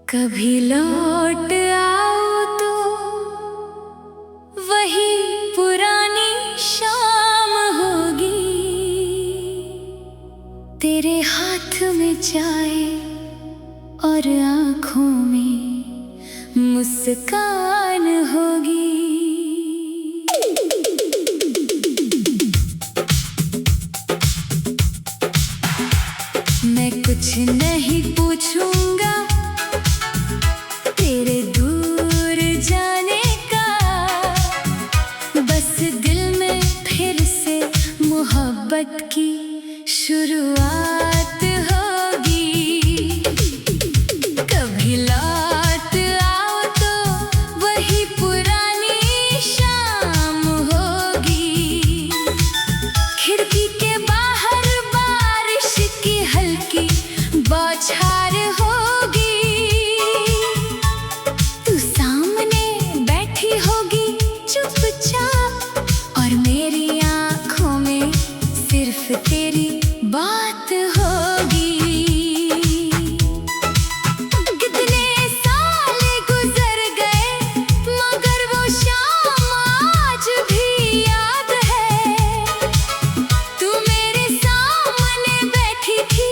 कभी लौट आओ तो वही पुरानी शाम होगी, तेरे हाथ में चाय और आंखों में मुस्कान होगी। मैं कुछ नहीं पूछूंगा तेरे दूर जाने का, बस दिल में फिर से मोहब्बत की शुरुआत होगी। कभी लौट आओ तो वही पुरानी शाम होगी, खिड़की के बाहर बारिश की हल्की बौछार होगी, तू सामने बैठी होगी चुपचाप और मेरी आंखों में सिर्फ तेरी बात होगी। कितने साल गुजर गए मगर वो शाम आज भी याद है, तू मेरे सामने बैठी थी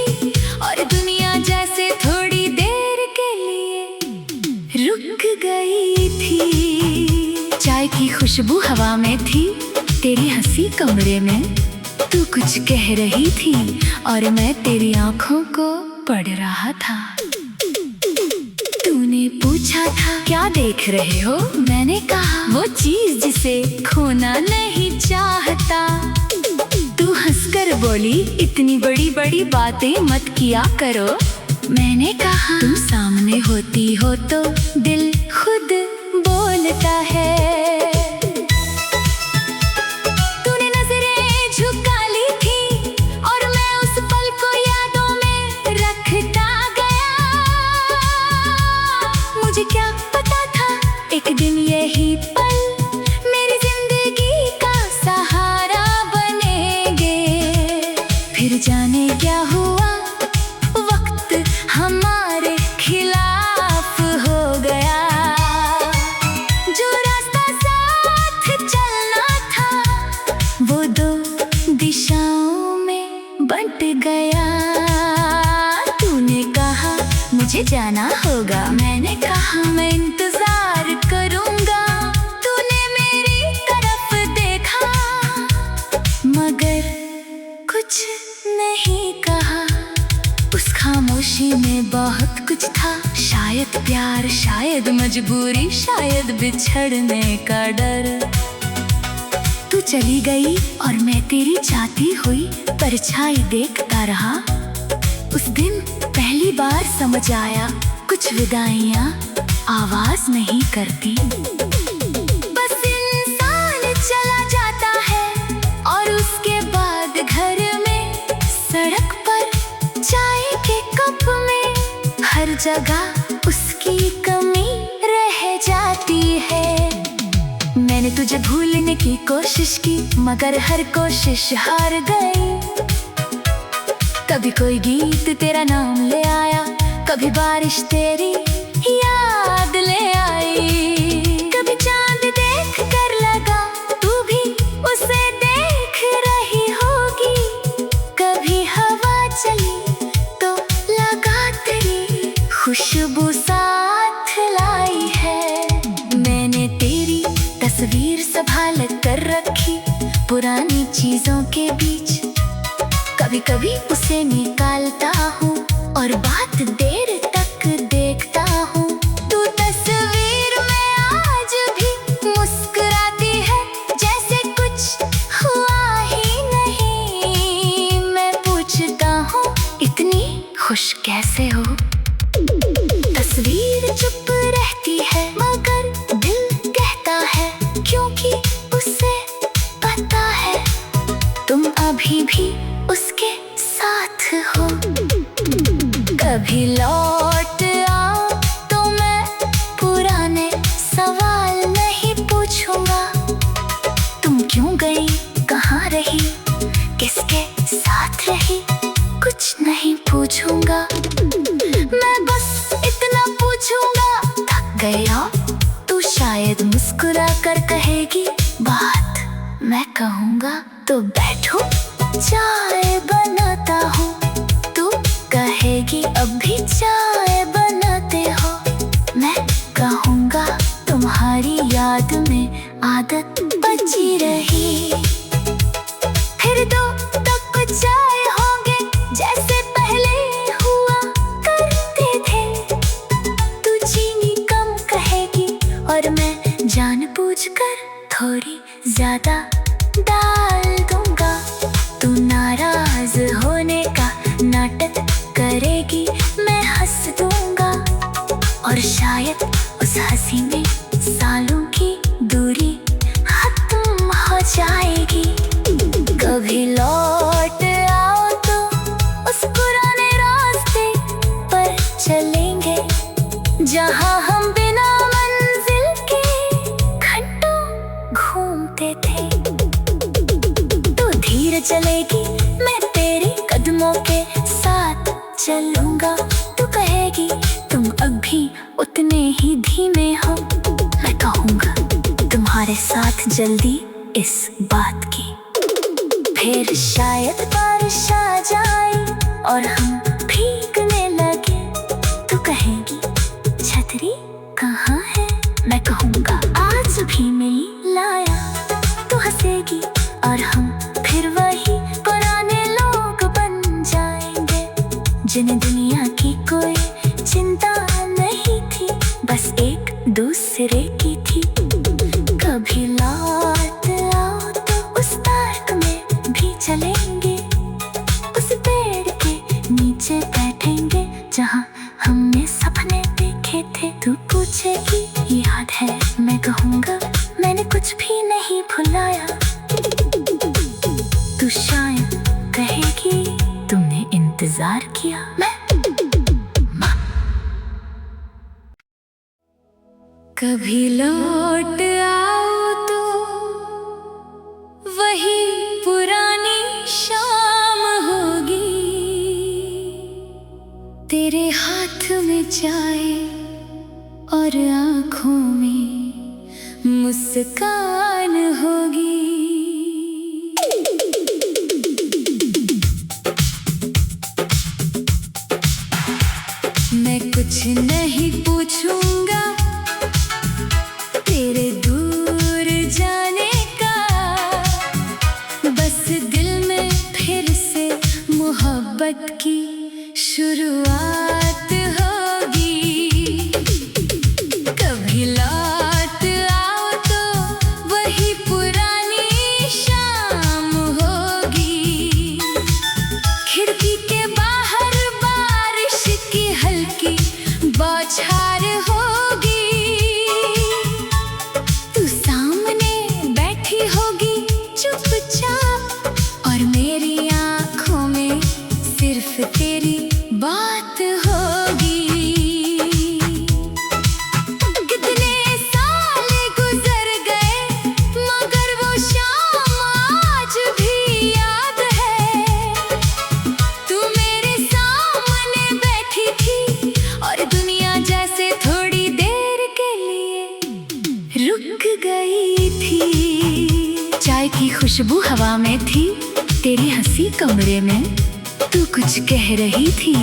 और दुनिया जैसे थोड़ी देर के लिए रुक गई थी। चाय की खुशबू हवा में थी, तेरी हंसी कमरे में, तू कुछ कह रही थी और मैं तेरी आंखों को पढ़ रहा था। तूने पूछा था क्या देख रहे हो, मैंने कहा वो चीज जिसे खोना नहीं चाहता। तू हंसकर बोली इतनी बड़ी बड़ी बातें मत किया करो, मैंने कहा तुम सामने होती हो तो दिल खुद बोलता है। तूने नजरें झुका ली थी और मैं उस पल को यादों में रखता गया। मुझे क्या पता था एक दिन यही पल मेरी जिंदगी का सहारा बनेंगे। फिर जाने क्या हुआ, वक्त हमारे खिलाफ हो गया। जो रास्ता साथ चलना था वो दो दिशाओं में बंट गया। तूने कहा मुझे जाना होगा, मैंने कहा मैं इंतजार करूंगा। तूने मेरी तरफ देखा मगर कुछ नहीं कहा। उस खामोशी में बहुत कुछ था, शायद प्यार, शायद मजबूरी, शायद बिछड़ने का डर। तू चली गई और मैं तेरी जाती हुई परछाई देखता रहा। उस दिन पहली बार समझ आया कुछ विदाइयां आवाज नहीं करती, बस इंसान चला जाता है और उसके बाद घर में, सड़क पर, चाय के कप में, हर जगह उसकी कमी रह जाती है। मैंने तुझे भूलने की कोशिश की मगर हर कोशिश हार गई। कभी कोई गीत तेरा नाम ले आया, कभी बारिश तेरी याद ले आई। कभी चांद देख कर लगा तू भी उसे देख रही होगी, कभी हवा चली तो लगा तेरी खुशबू साथ लाई है। मैंने तेरी तस्वीर संभाल कर रखी पुरानी चीजों के बीच, कभी कभी उसे निकालता हूँ और बात देर तक देखता हूँ। तू तस्वीर में आज भी मुस्कुराती है जैसे कुछ हुआ ही नहीं। मैं पूछता हूँ इतनी खुश कैसे हो, तस्वीर चुप रहती है मगर दिल कहता है क्योंकि उसे पता है तुम अभी भी उसके साथ हो। कभी लौट आओ तो मैं पुराने सवाल नहीं पूछूंगा। तुम क्यों गई, कहाँ रही, किसके साथ रही, कुछ नहीं पूछूंगा। मैं बस इतना पूछूंगा गए अब तू शायद मुस्कुरा कर कहेगी बात मैं कहूँगा तो बैठो चाय बनाता हूँ। तू कहेगी अब भी चाय बनाते हो। मैं कहूँगा तुम्हारी याद में आदत बची रही। फिर दो तक चाय होंगे जैसे पहले हुआ करते थे। तू चीनी कम कहेगी और मैं जानबूझकर थोड़ी ज्यादा डाल दूंगा। तू नाराज होने का नाटक करेगी मैं हंस दूंगा और शायद उस हंसी में सालों की दूरी खत्म हो जाएगी। कभी लौट आओ तो उस पुराने रास्ते पर चलेंगे जहाँ हम बिना मंजिल के घंटों घूमते थे। तू धीरे चलेगी मैं तेरे कदमों के साथ चलूंगा। तू कहेगी तुम अभी उतने ही धीमे हो। मैं कहूँगा तुम्हारे साथ जल्दी इस बात की। फिर शायद बारिश आ जाए और हम भीगने लगे। तू कहेगी छतरी कहाँ है। मैं कहूँगा आज भी नहीं लाया। तू हंसेगी और हम फिर वही पुराने लोग बन जाएंगे जिन्हें दुनिया की कोई चिंता नहीं थी, बस एक दूसरे की थी। कभी लौट आओ तो उस पार्क में भी चलेंगे। उस पेड़ के नीचे बैठेंगे जहाँ हमने सपने देखे थे। तू पूछेगी याद है। मैं कहूँगा मैंने कुछ भी नहीं भुलाया। तू शायद कहेगी तुमने इंतजार किया। मैं कभी लौट आओ तो वही पुरानी शाम होगी। तेरे हाथ में चाय और आँखों में मुस्कान होगी। मैं कुछ नहीं पूछूंगा तेरे दूर जाने का, बस दिल में फिर से मोहब्बत की शुरुआत होगी। कभी लौट आओ तो वही पुरानी शाम होगी। खिड़की के बाहर बारिश की हल्की बौछार होगी। तू सामने बैठी होगी चुपचाप और मेरी आँखों में सिर्फ तेरी बात होगी। कितने साल गुजर गए मगर वो शाम आज भी याद है। तू मेरे सामने बैठी थी और दुनिया जैसे थोड़ी देर के लिए रुक गई थी। चाय की खुशबू हवा में थी, तेरी हंसी कमरे में। तू कुछ कह रही थी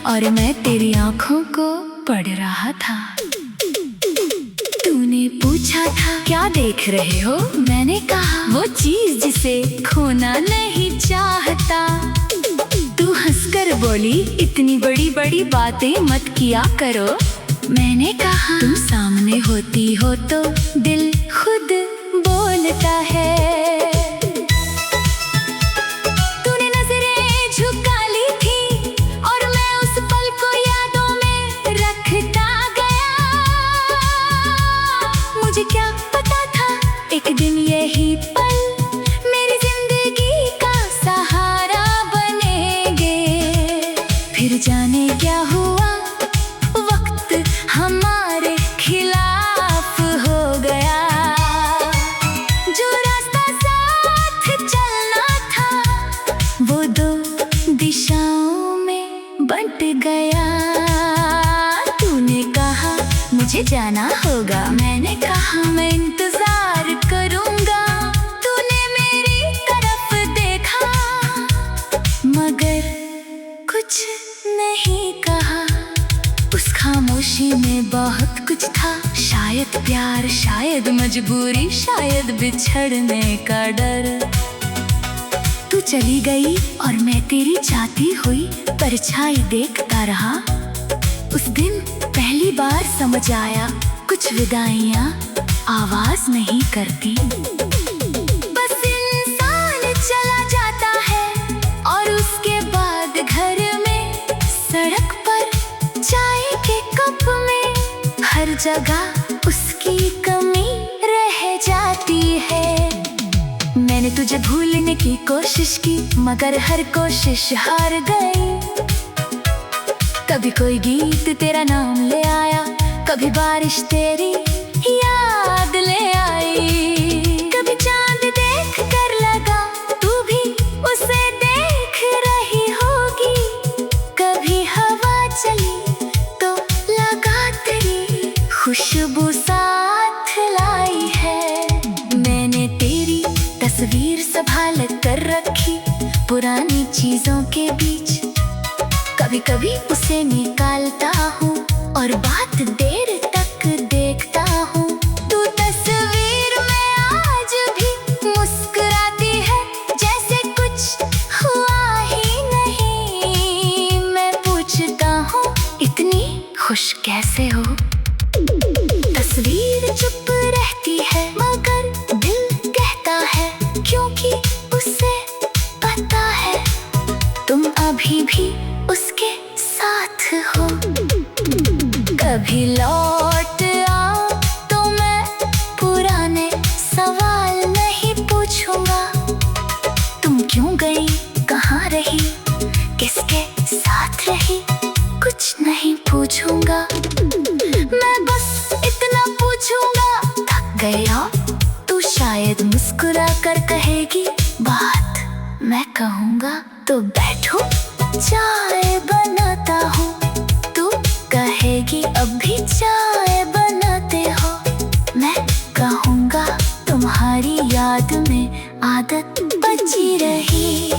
और मैं तेरी आंखों को पढ़ रहा था। तूने पूछा था क्या देख रहे हो। मैंने कहा वो चीज जिसे खोना नहीं चाहता। तू हंसकर बोली इतनी बड़ी बड़ी बातें मत किया करो। मैंने कहा तुम सामने होती हो तो दिल खुद बोलता है। तूने नजरें झुका ली थी और मैं उस पल को यादों में रखता गया। मुझे क्या पता था एक दिन यही पल मेरी जिंदगी का सहारा बनेंगे। फिर जाने क्या हुआ वक्त हमारे खिलाफ हो गया। जो रास्ता मुझे जाना होगा। मैंने कहा मैं इंतजार करूंगा। तूने मेरी तरफ देखा मगर कुछ नहीं कहा। उस खामोशी में बहुत कुछ था, शायद प्यार, शायद मजबूरी, शायद बिछड़ने का डर। तू चली गई और मैं तेरी जाती हुई परछाई देखता रहा। उस दिन पहली बार समझ आया, कुछ विदाइयां आवाज नहीं करती। बस इंसान चला जाता है और उसके बाद घर में, सड़क पर, चाय के कप में, हर जगह उसकी कमी रह जाती है। मैंने तुझे भूलने की कोशिश की मगर हर कोशिश हार गई। कभी कोई गीत तेरा नाम ले आया, कभी बारिश तेरी याद ले आई। कभी चांद देख कर लगा तू भी उसे देख रही होगी। कभी हवा चली तो लगा तेरी खुशबू साथ लाई है। मैंने तेरी तस्वीर संभाल कर रखी पुरानी चीजों के बीच। कभी कभी उसे निकालता हूँ और बात देर तक देखता हूँ। तू तस्वीर में आज भी मुस्कुराती है जैसे कुछ हुआ ही नहीं। मैं पूछता हूँ इतनी खुश कैसे हो। तस्वीर चुप रहती है मगर दिल कहता है, क्योंकि उसे पता है तुम अभी भी उसके साथ हो। कभी लौट आओ तो मैं पुराने सवाल नहीं पूछूंगा। तुम क्यों गई, कहाँ रही, किसके साथ रही, कुछ नहीं पूछूंगा। मैं बस इतना पूछूंगा, थक गया तू शायद मुस्कुरा कर कहेगी बात। मैं कहूँगा तो बैठो चाय बनाता हूँ। तू कहेगी अब भी चाय बनाते हो। मैं कहूँगा तुम्हारी याद में आदत बची रही।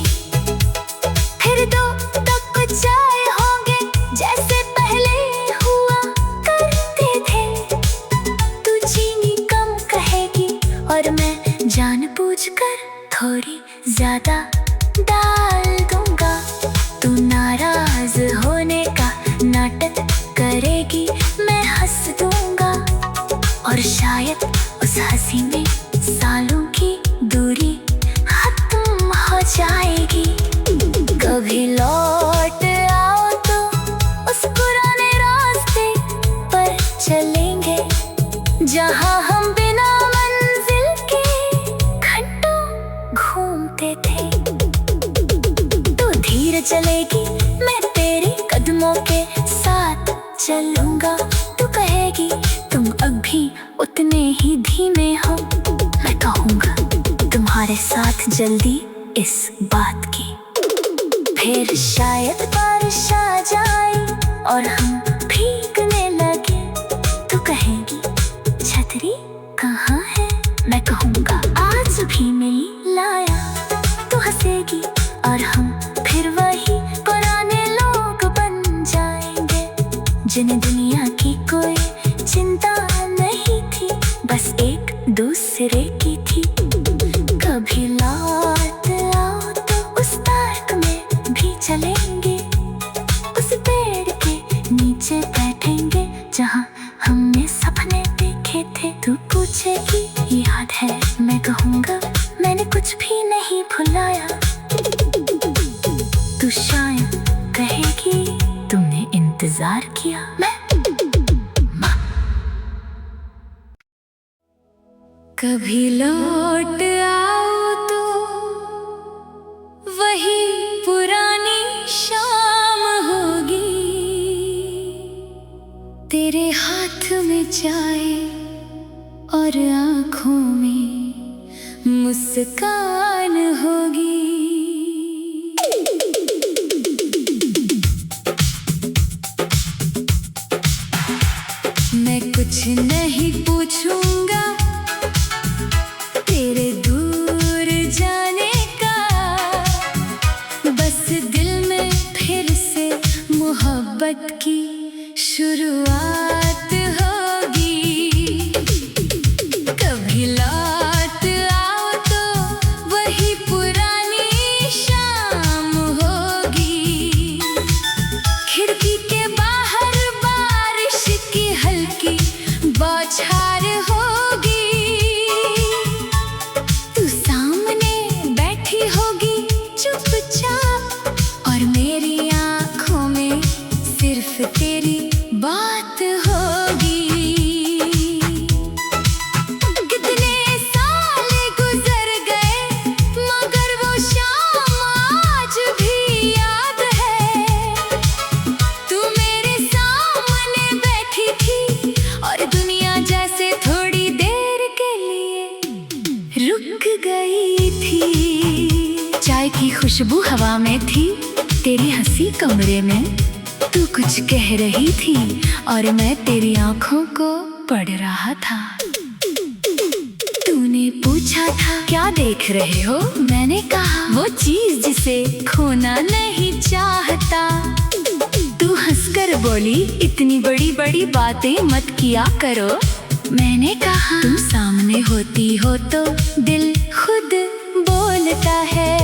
फिर दो कप चाय होंगे जैसे पहले हुआ करते थे। तू चीनी कम कहेगी और मैं जानबूझकर थोड़ी ज्यादा डाल दूंगा। तू नाराज होने का नाटक करेगी, मैं हंस दूंगा और शायद उस हंसी में सालों की दूरी खत्म हो जाएगी। कभी लौट आओ तो उस पुराने रास्ते पर चलेंगे जहाँ हम बिना मंजिल के घंटों घूमते थे। धीरे चलेगी मैं तेरे कदमों के साथ चलूंगा। तू कहेगी तुम अभी उतने ही धीमे हो। मैं कहूँगा तुम्हारे साथ जल्दी इस बात की। फिर शायद बारिश आ जाए और हम भीगने लगे। तू कहेगी छतरी कहाँ है, मैं कहूँगा आज भी नहीं लाया। तू हंसेगी और हम फिर वही पुराने लोग बन जाएंगे जिन्हें दुनिया की कोई चिंता नहीं थी, बस एक दूसरे की थी। कभी लौट आओ तो उस पार्क में भी चलेंगे, उस पेड़ के नीचे बैठेंगे जहाँ हमने सपने देखे थे। तू पूछेगी याद है, मैं कहूँगा मैंने कुछ भी नहीं भुलाया। तू शायद कहेगी तुमने इंतजार किया। मैं कभी लौट आओ तो वही पुरानी शाम होगी। तेरे हाथ में चाय और आँखों में मुस्कान होगी। मैं कुछ नहीं पूछूंगा तेरे दूर जाने का, बस दिल में फिर से मोहब्बत की शुरुआत होगी। कभी लौट आओ तो वही पुरानी शाम होगी। खिड़की के बाहर बारिश की हल्की बौछार होगी। तू सामने बैठी होगी चुपचाप, और मेरी आंखों में सिर्फ तेरी बात होगी। कितने साल गुजर गए मगर वो शाम आज भी याद है। तू मेरे सामने बैठी थी और दुनिया जैसे थोड़ी देर के लिए रुक गई थी। चाय की खुशबू हवा में थी, तेरी हंसी कमरे में। तू कुछ कह रही थी और मैं तेरी आंखों को पढ़ रहा था। तूने पूछा था क्या देख रहे हो, मैंने कहा वो चीज जिसे खोना नहीं चाहता। तू हंसकर बोली इतनी बड़ी बड़ी बातें मत किया करो। मैंने कहा तुम सामने होती हो तो दिल खुद बोलता है।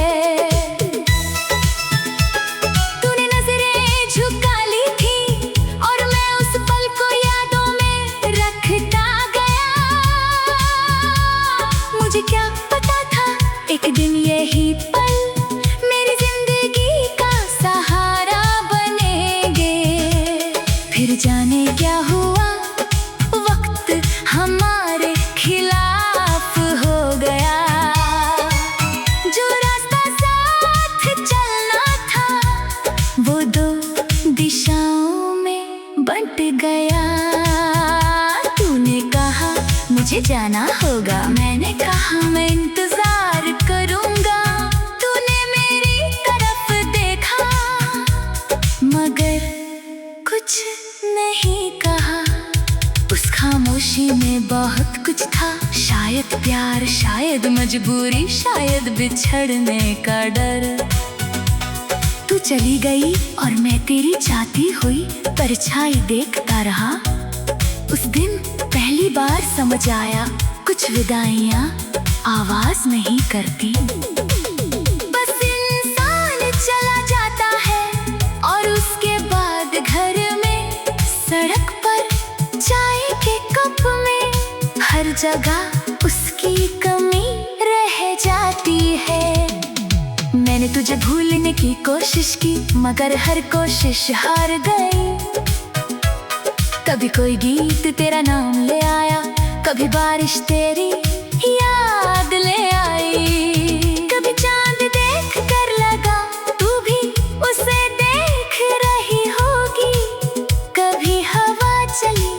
मुझे क्या पता था एक दिन यही पल मेरी जिंदगी का सहारा बनेंगे। फिर जाने क्या हुआ, वक्त हमारे खिलाफ हो गया। जो रास्ता साथ चलना था वो दो दिशाओं में बंट गया। तूने कहा मुझे जाना होगा, मैंने कहा मैं इंतजार करूंगा। तूने मेरी तरफ देखा मगर कुछ नहीं कहा। उस खामोशी में बहुत कुछ था, शायद प्यार, शायद मजबूरी, शायद बिछड़ने का डर। तू चली गई और मैं तेरी जाती हुई परछाई देखता रहा। उस दिन पहली बार समझ आया कुछ विदाइयां आवाज नहीं करती। बस इंसान चला जाता है और उसके बाद घर में, सड़क पर, चाय के कप में, हर जगह उसकी कमी रह जाती है। मैंने तुझे भूलने की कोशिश की मगर हर कोशिश हार गई। कभी कोई गीत तेरा नाम ले आया, कभी बारिश तेरी याद ले आई। कभी चांद देख कर लगा तू भी उसे देख रही होगी। कभी हवा चली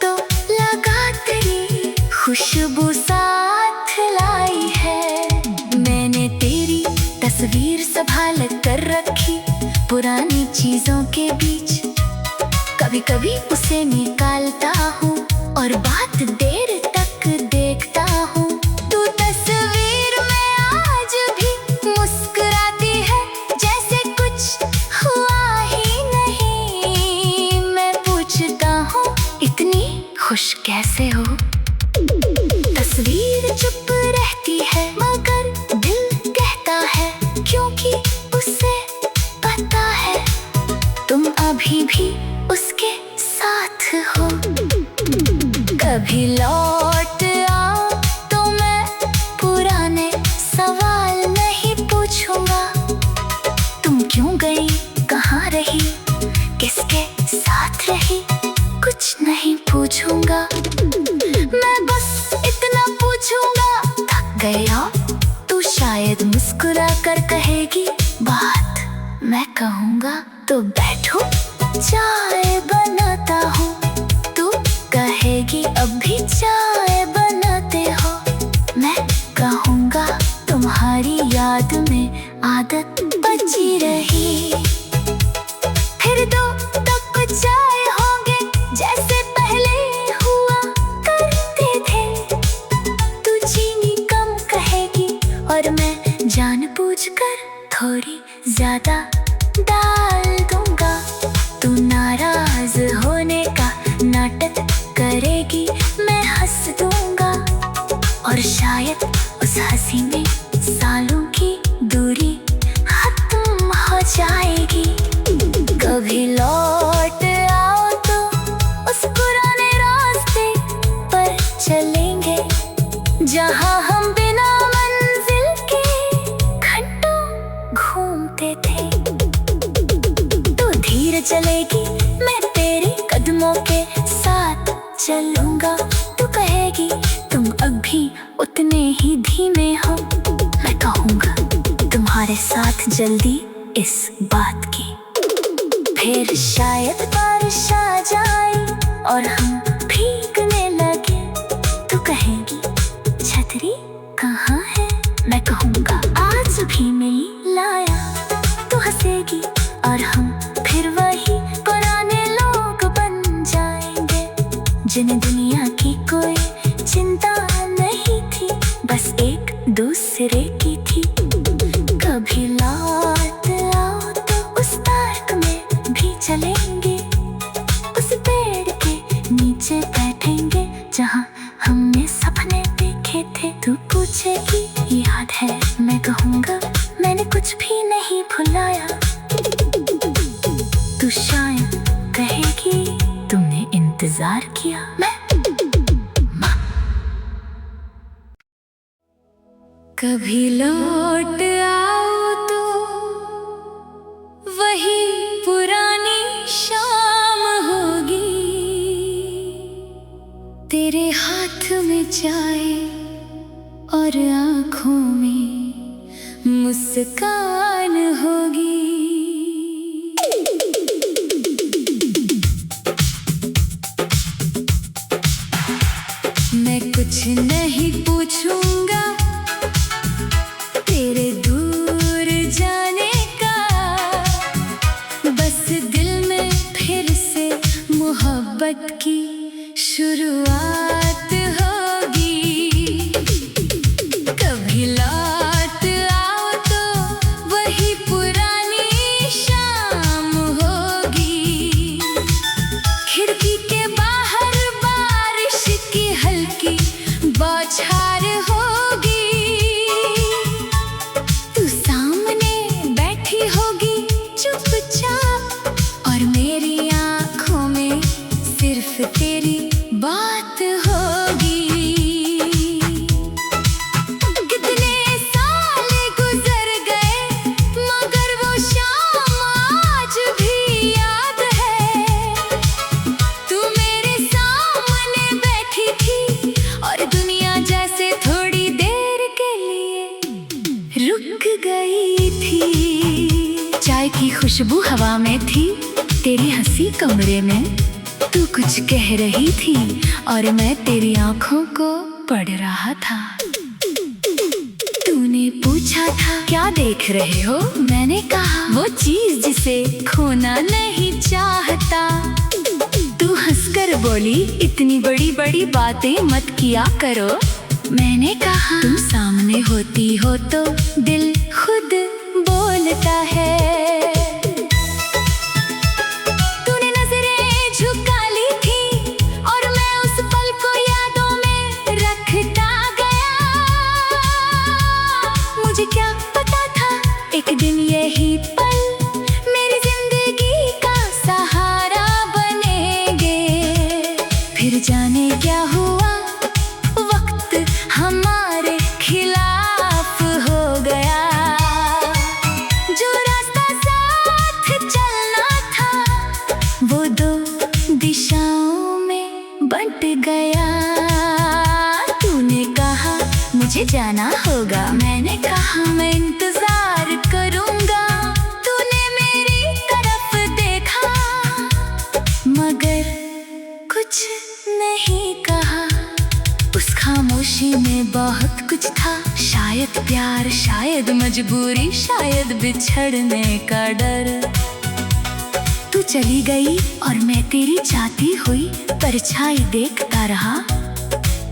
तो लगा तेरी खुशबू साथ लाई है। मैंने तेरी तस्वीर संभाल कर रखी पुरानी चीजों के बीच। कभी कभी उसे निकालता हूँ और बात देर तक देखता हूँ। तू तस्वीर में आज भी मुस्कुराती है जैसे कुछ हुआ ही नहीं। मैं पूछता हूँ इतनी खुश कैसे हो। तस्वीर चुप रहती है मगर दिल कहता है क्योंकि उसे पता है तुम अभी भी उसके साथ हो। कभी लौट आओ तो मैं पुराने सवाल नहीं पूछूंगा। तुम क्यों गई, कहाँ रही, किसके साथ रही, कुछ नहीं पूछूंगा। मैं बस इतना पूछूंगा, थक गया तू शायद मुस्कुरा कर कहेगी बात। मैं कहूँगा तो बैठो चाय बनाता हूँ। तू कहेगी अब भी चाय बनाते हो। मैं कहूँगा तुम्हारी याद में आदत बची रही। फिर दो तक चाय होंगे जैसे पहले हुआ। चलेगी, मैं तेरे कदमों के साथ चलूंगा। तू कहेगी तुम अभी उतने ही धीमे हो, मैं कहूँगा तुम्हारे साथ जल्दी इस बात की। फिर शायद बारिश आ जाए और हम भीगने लगे। तू कहेगी छतरी कहाँ है, मैं कहूँगा आज भी नहीं लाया। तू हंसेगी और हम फिर वही पुराने लोग बन जाएंगे, जिन्हें दुनिया की कोई चिंता नहीं थी, बस एक दूसरे की थी। कभी लौट आओ तो उस पार्क में भी चलेंगे, उस पेड़ के नीचे बैठेंगे जहाँ हमने सपने देखे थे। तू पूछेगी याद है, मैं कहूँगा मैंने कुछ भी नहीं भुलाया। तू शायद कहेगी तुमने इंतजार किया। मैं कभी लौट आओ तो वही पुरानी शाम होगी, तेरे हाथ में चाय और आँखों में मुस्कान होगी। मैं कुछ नहीं पूछूंगा तेरे दूर जाने का, बस दिल में फिर से मोहब्बत की शुरुआत होगी। कभी लौट आओ तो वही पुरानी शाम होगी, खिड़की के बाहर बारिश की हल्की बौछार होगी। तू सामने बैठी होगी चुपचाप और मेरी आँखों में सिर्फ तेरी बात होगी। कितने साल गुजर गए मगर वो शाम आज भी याद है। तू मेरे सामने बैठी थी और दुनिया जैसे थोड़ी देर के लिए रुक गई थी। चाय की खुशबू हवा में थी, तेरी हंसी कमरे में, तू कुछ कह रही थी और मैं तेरी आंखों को पढ़ रहा था। तूने पूछा था क्या देख रहे हो, मैंने कहा वो चीज जिसे खोना नहीं चाहता। तू हंसकर बोली इतनी बड़ी बड़ी बातें मत किया करो। मैंने कहा तुम सामने होती हो तो दिल खुद बोलता है। तूने नजरें झुका ली थी और मैं उस पल को यादों में रखता गया। मुझे क्या पता था एक दिन यही पल मेरी जिंदगी का सहारा बनेंगे। फिर जाने क्या हुआ, वक्त हमारे खिलाफ हो गया। जो रास्ता साथ चलना था वो दो दिशाओं में बंट गया। तूने कहा मुझे जाना होगा, मैंने कहा मैं इंतजार करूंगा। तूने मेरी तरफ देखा मगर कुछ नहीं कहा। उस खामोशी में बहुत कुछ था, शायद प्यार, शायद मजबूरी, शायद बिछड़ने का डर। तू चली गई और मैं तेरी जाती हुई परछाई देखता रहा।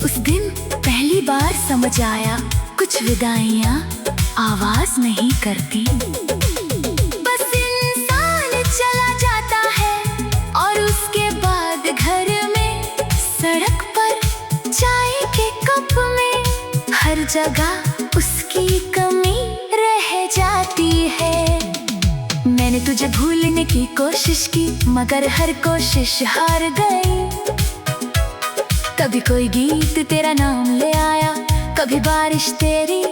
उस दिन पहली बार समझ आया कुछ विदाइयाँ आवाज नहीं करती। बस इंसान चला जाता है और उसके बाद घर में, सड़क पर, चाय के कप में, हर जगह उसकी कमी रह जाती है। मैंने तुझे भूलने की कोशिश की मगर हर कोशिश हार गई। कभी कोई गीत तेरा नाम ले आया, कभी बारिश तेरी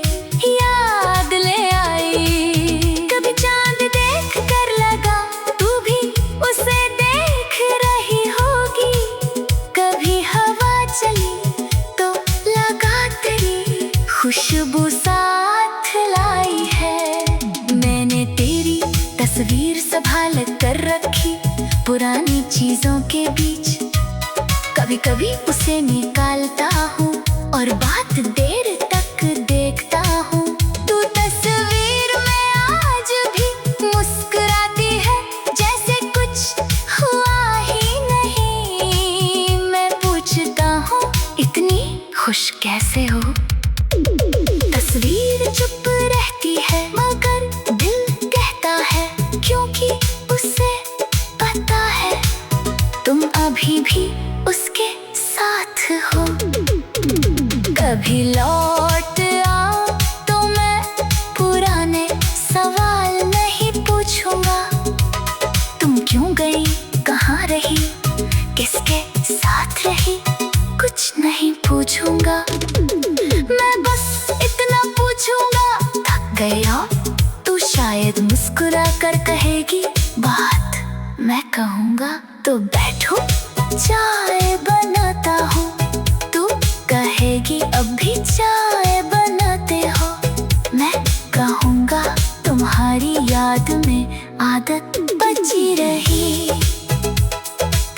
याद ले आई। कभी चांद देख कर लगा तू भी उस पुरानी चीजों के बीच कभी कभी उसे निकालता हूँ और बात देर तक देखता हूँ। तू तस्वीर में आज भी मुस्कुराती है जैसे कुछ हुआ ही नहीं। मैं पूछता हूँ इतनी खुश कैसे हो? तस्वीर चुप रहती है मगर दिल कहता है क्योंकि उसे पता है तुम अभी भी उसके साथ हो। कभी लौट आओ तो मैं पुराने सवाल नहीं पूछूंगा। तुम क्यों गई, कहाँ रही, किसके साथ रही, कुछ नहीं पूछूंगा। मैं बस इतना पूछूंगा, थक गई हो? तू शायद मुस्कुरा कर कहेगी बात मैं कहूँगा तो बैठो चाय बनाता हूँ। तू कहेगी अभी चाय बनाते हो। मैं कहूँगा तुम्हारी याद में आदत बची रही।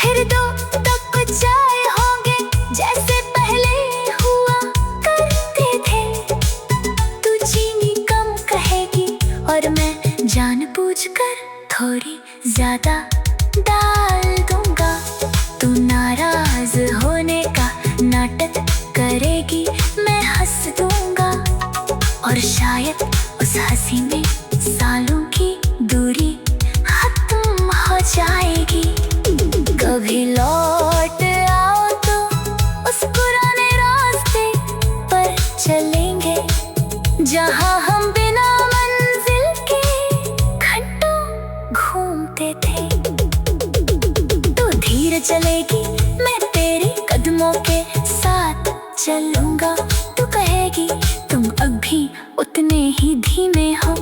फिर दो तक चाय होंगे जैसे पहले हुआ करते थे। तू चीनी कम कहेगी और मैं जानबूझकर थोड़ी ज्यादा डाल दूंगा। तू नाराज होने का नाटक करेगी, मैं हंस दूंगा और शायद उस हंसी में सालों की दूरी खत्म हो जाएगी। कभी लौट आओ तो उस पुराने रास्ते पर चलेंगे जहाँ हम बिना मंजिल के घंटों घूमते थे। तू धीरे चलेगी, मैं तेरे कदमों के साथ चलूंगा। तू कहेगी तुम अभी उतने ही धीमे हो।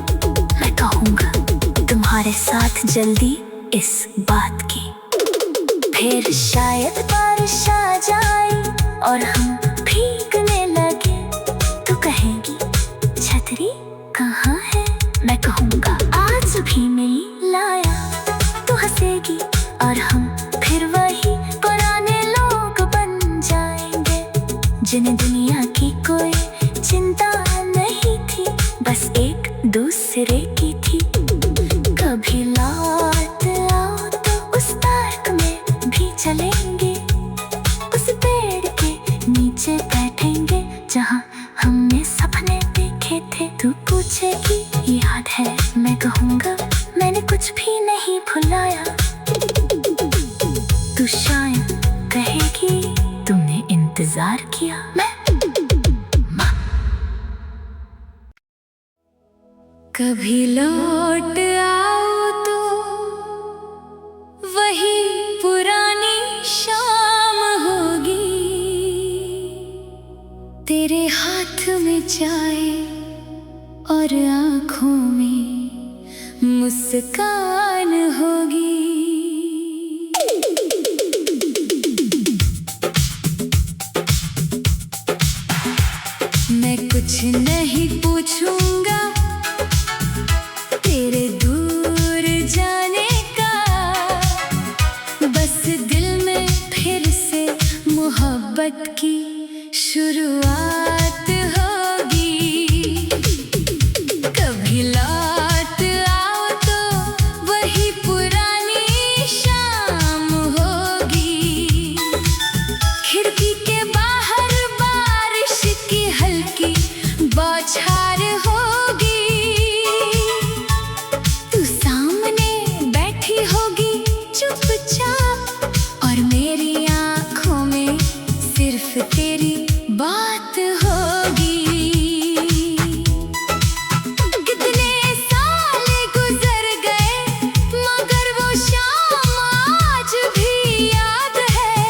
मैं कहूँगा तुम्हारे साथ जल्दी इस बात की। फिर शायद बारिश आ जाए और हम भीगने लगे। तू कहेगी छतरी कहाँ है? मैं कहूँगा आज भी नहीं लाया। तू हंसेगी और हम फिर वही पुराने लोग बन जाएंगे जिन्हें दुनिया की कोई चिंता नहीं थी, बस एक दूसरे की थी। कभी लौट आओ तो उस पार्क में भी चलेंगे, उस पेड़ के नीचे बैठेंगे जहाँ हमने सपने देखे थे। तू पूछेगी याद है? मैं कहूँगा मैंने कुछ भी नहीं भुलाया। तू शायद कहेगी तुमने इंतजार किया। मैं कभी लौट आओ तो वही पुरानी शाम होगी। तेरे हाथ में चाय और आँखों में मुस्कान होगी। मैं कुछ नहीं पूछूंगा तेरे दूर जाने का, बस दिल में फिर से मोहब्बत की शुरुआत होगी। कभी लौट आओ तो वही पुरानी शाम होगी। खिड़की के बाहर बारिश की हल्की बौछार होगी। तू सामने बैठी होगी चुपचाप और मेरी आँखों में सिर्फ तेरी बात होगी। कितने साल गुजर गए मगर वो शाम आज भी याद है।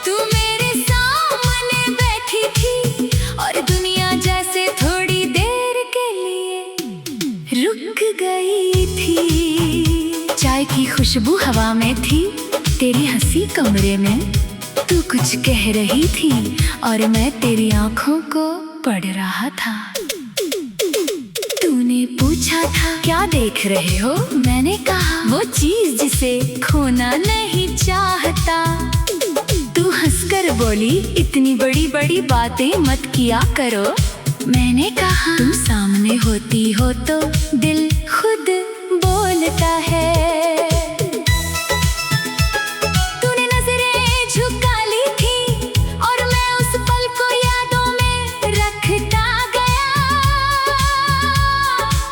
तू मेरे सामने बैठी थी और दुनिया जैसे थोड़ी देर के लिए रुक गई थी। चाय की खुशबू हवा में थी, तेरी हंसी कमरे में। तू कुछ कह रही थी और मैं तेरी आंखों को पढ़ रहा था। तूने पूछा था क्या देख रहे हो, मैंने कहा वो चीज जिसे खोना नहीं चाहता। तू हंसकर बोली इतनी बड़ी बड़ी बातें मत किया करो। मैंने कहा तुम सामने होती हो तो दिल खुद बोलता है। तूने नजरें झुका ली थी और मैं उस पल को यादों में रखता गया।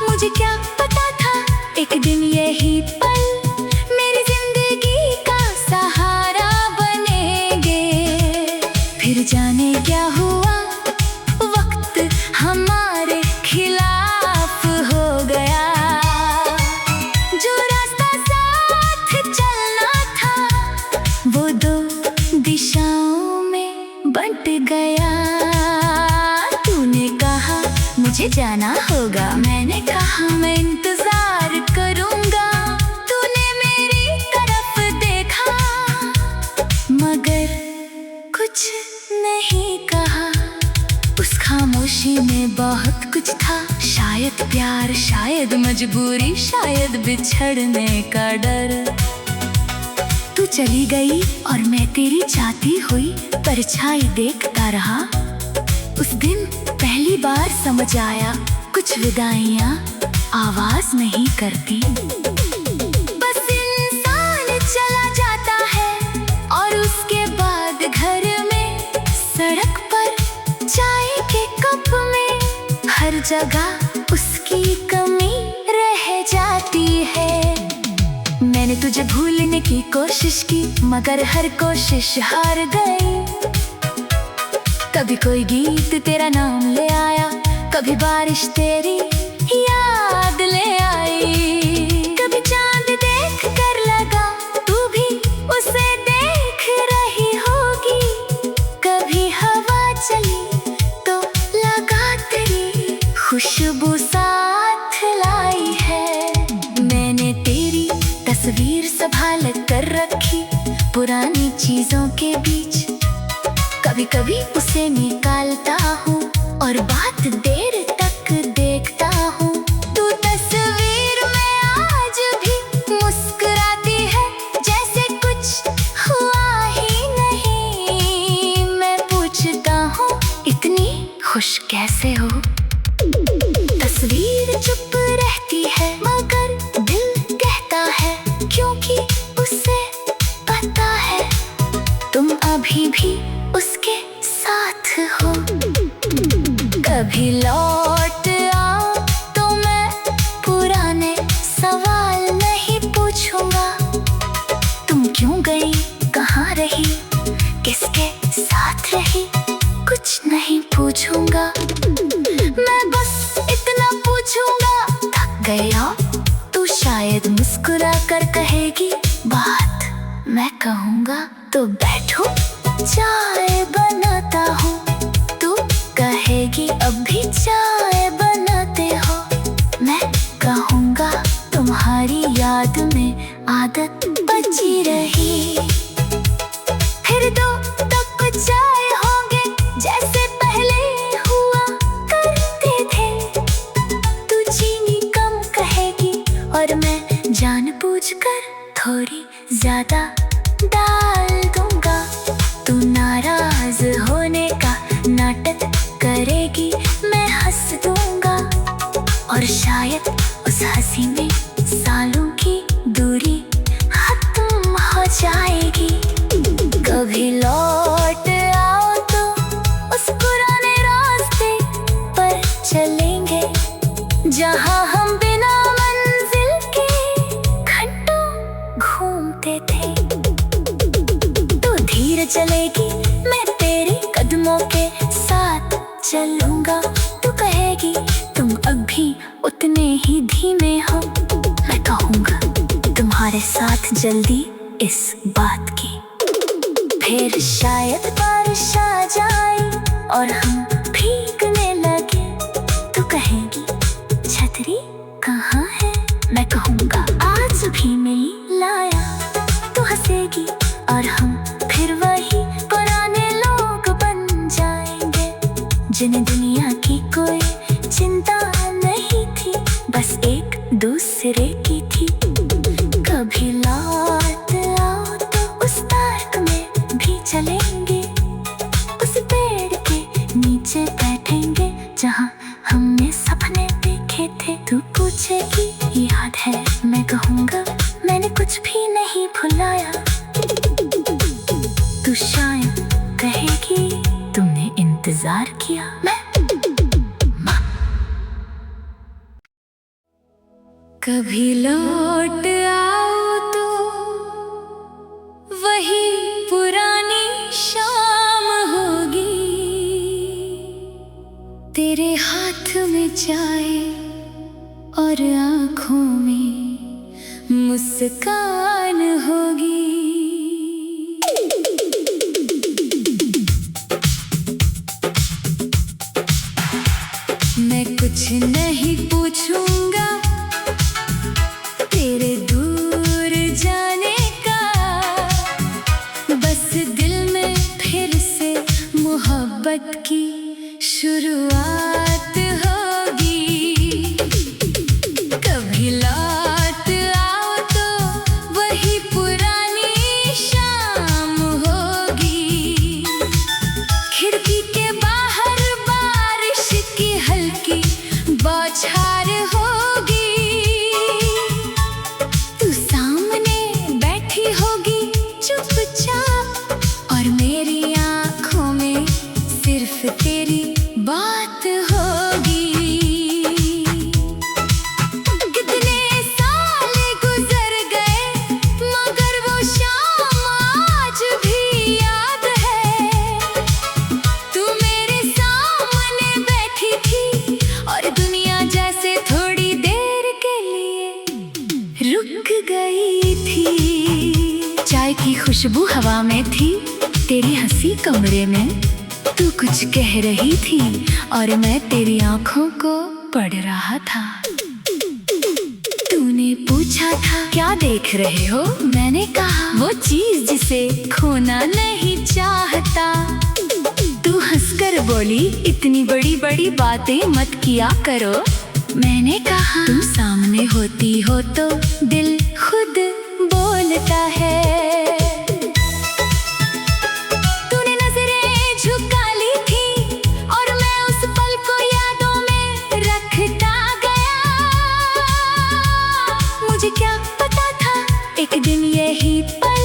मुझे क्या पता था एक दिन यही पल मेरी जिंदगी का सहारा बनेंगे। फिर जाने क्या हुआ, वक्त हमारे खिलाफ हो गया। जो रास्ता साथ चलना था वो दो दिशाओं में बंट गया। तूने कहा मुझे जाना होगा, मैंने कहा मैं इंतजार करूंगा। तूने मेरी तरफ देखा मगर कुछ नहीं कहा। उस खामोशी में बहुत कुछ था, शायद प्यार, शायद मजबूरी, शायद बिछड़ने का डर। तू चली गई और मैं तेरी जाती हुई परछाई देखता रहा। उस दिन पहली बार समझ आया कुछ विदाइयां आवाज नहीं करती। बस इंसान चला जाता है और उसके बाद घर में, सड़क पर, चाय के कप में, हर जगह उसकी कमी रह जाती है। मैंने तुझे भूलने की कोशिश की मगर हर कोशिश हार गई। कभी कोई गीत तेरा नाम ले आया, कभी बारिश तेरी याद ले आई। कभी चांद देख कर लगा तू भी उसे देख रही होगी। कभी हवा चली तो लगा तेरी खुशबू साथ लाई है। मैंने तेरी तस्वीर संभाल कर रखी पुरानी चीजों के बीच। कभी कभी उसे निकालता हूँ और बात देर तक देखता हूँ। तू तस्वीर में आज भी मुस्कुराती है जैसे कुछ हुआ ही नहीं। मैं पूछता हूँ इतनी खुश कैसे हो। तस्वीर चुप रहती है मगर दिल कहता है क्योंकि उसे पता है तुम अभी भी उसके साथ हो। कभी लौट आओ तो मैं पुराने सवाल नहीं पूछूंगा। तुम क्यों गई, कहाँ रही, किसके साथ रही, कुछ नहीं पूछूंगा। मैं बस इतना पूछूंगा थक गया तू शायद मुस्कुरा कर कहेगी बात। मैं कहूँगा तो बैठो चाय बनाता हूँ। तू कहेगी अब भी चाय बनाते हो। मैं कहूँगा तुम्हारी याद में आदत बची रही। फिर दो तक चाय होंगे जैसे पहले हुआ करते थे। तू चीनी कम कहेगी और मैं जानबूझकर थोड़ी ज्यादा डाल दूंगा। तू नाराज होने का नाटक करेगी, मैं हंस दूंगा और शायद उस हंसी में सालों की दूरी खत्म हो जाएगी। कभी लौट आओ तो उस पुराने रास्ते पर चलेंगे जहाँ हम बिना मंजिल के घंटों घूमते थे। तू धीरे चलेगी, मैं तेरे कदमों के साथ चलूंगा। तू कहेगी तुम अभी उतने ही धीमे हो। मैं कहूँगा तुम्हारे साथ जल्दी इस बात की। फिर शायद बारिश आ जाए और हम भीगने लगे। तू कहेगी छतरी कहाँ है, मैं कहूँगा आज भी नहीं लाया। तू हंसेगी और हम फिर वही पुराने लोग बन जाएंगे जिन्हें दुनिया की कोई चिंता नहीं थी। बस दूसरे की थी। कभी लौट आओ तो उस पार्क में भी चलेंगे, उस पेड़ के नीचे बैठेंगे जहाँ हमने सपने देखे थे। तू पूछेगी याद है, मैं कहूँगा मैंने कुछ भी नहीं भुलाया। तू शायद कहेगी तुमने इंतजार किया। मैं कभी लौट आओ तो वही पुरानी शाम होगी, तेरे हाथ में चाय और आँखों में मुस्कान होगी। मैं कुछ नहीं पूछूंगा तेरे दूर जाने का, बस दिल में फिर से मोहब्बत की शुरुआत होगी। कभी लौट आओ तो वही पुरानी शाम होगी, खिड़की के बाहर बारिश की हल्की बौछार होगी। तू सामने बैठी होगी चुपचाप और मेरी आँखों में सिर्फ तेरी बात होगी। कितने साल गुजर गए मगर वो शाम आज भी याद है। तू मेरे सामने बैठी थी और दुनिया जैसे थोड़ी देर के लिए रुक गई थी। चाय की खुशबू हवा में थी, तेरी हंसी कमरे में, तू कुछ कह रही थी और मैं तेरी आंखों को पढ़ रहा था। तूने पूछा था क्या देख रहे हो, मैंने कहा वो चीज जिसे खोना नहीं चाहता। तू हंसकर बोली इतनी बड़ी बड़ी बातें मत किया करो। मैंने कहा तुम सामने होती हो तो दिल खुद बोलता है। तूने नजरें झुका ली थी और मैं उस पल को यादों में रखता गया। मुझे क्या पता था एक दिन यही पल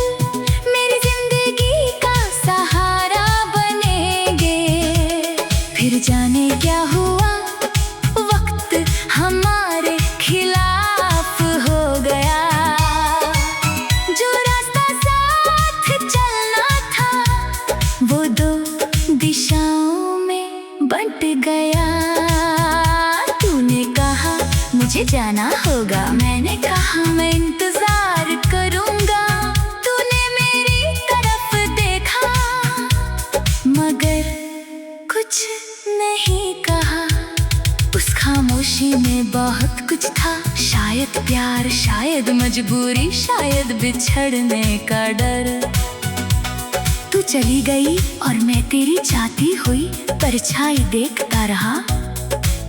मेरी जिंदगी का सहारा बनेंगे। फिर जाने क्या हुआ, वक्त हमारे खिलाफ हो गया। जो रास्ता साथ चलना था वो दो दिशाओं में बंट गया। तूने कहा मुझे जाना होगा, मैंने कहा मैं इंतजार करूंगा। तूने मेरी तरफ देखा मगर कुछ नहीं कहा। उस खामोशी में बहुत कुछ था, शायद प्यार, शायद मजबूरी, शायद बिछड़ने का डर। तू चली गई और मैं तेरी जाती हुई परछाई देखता रहा।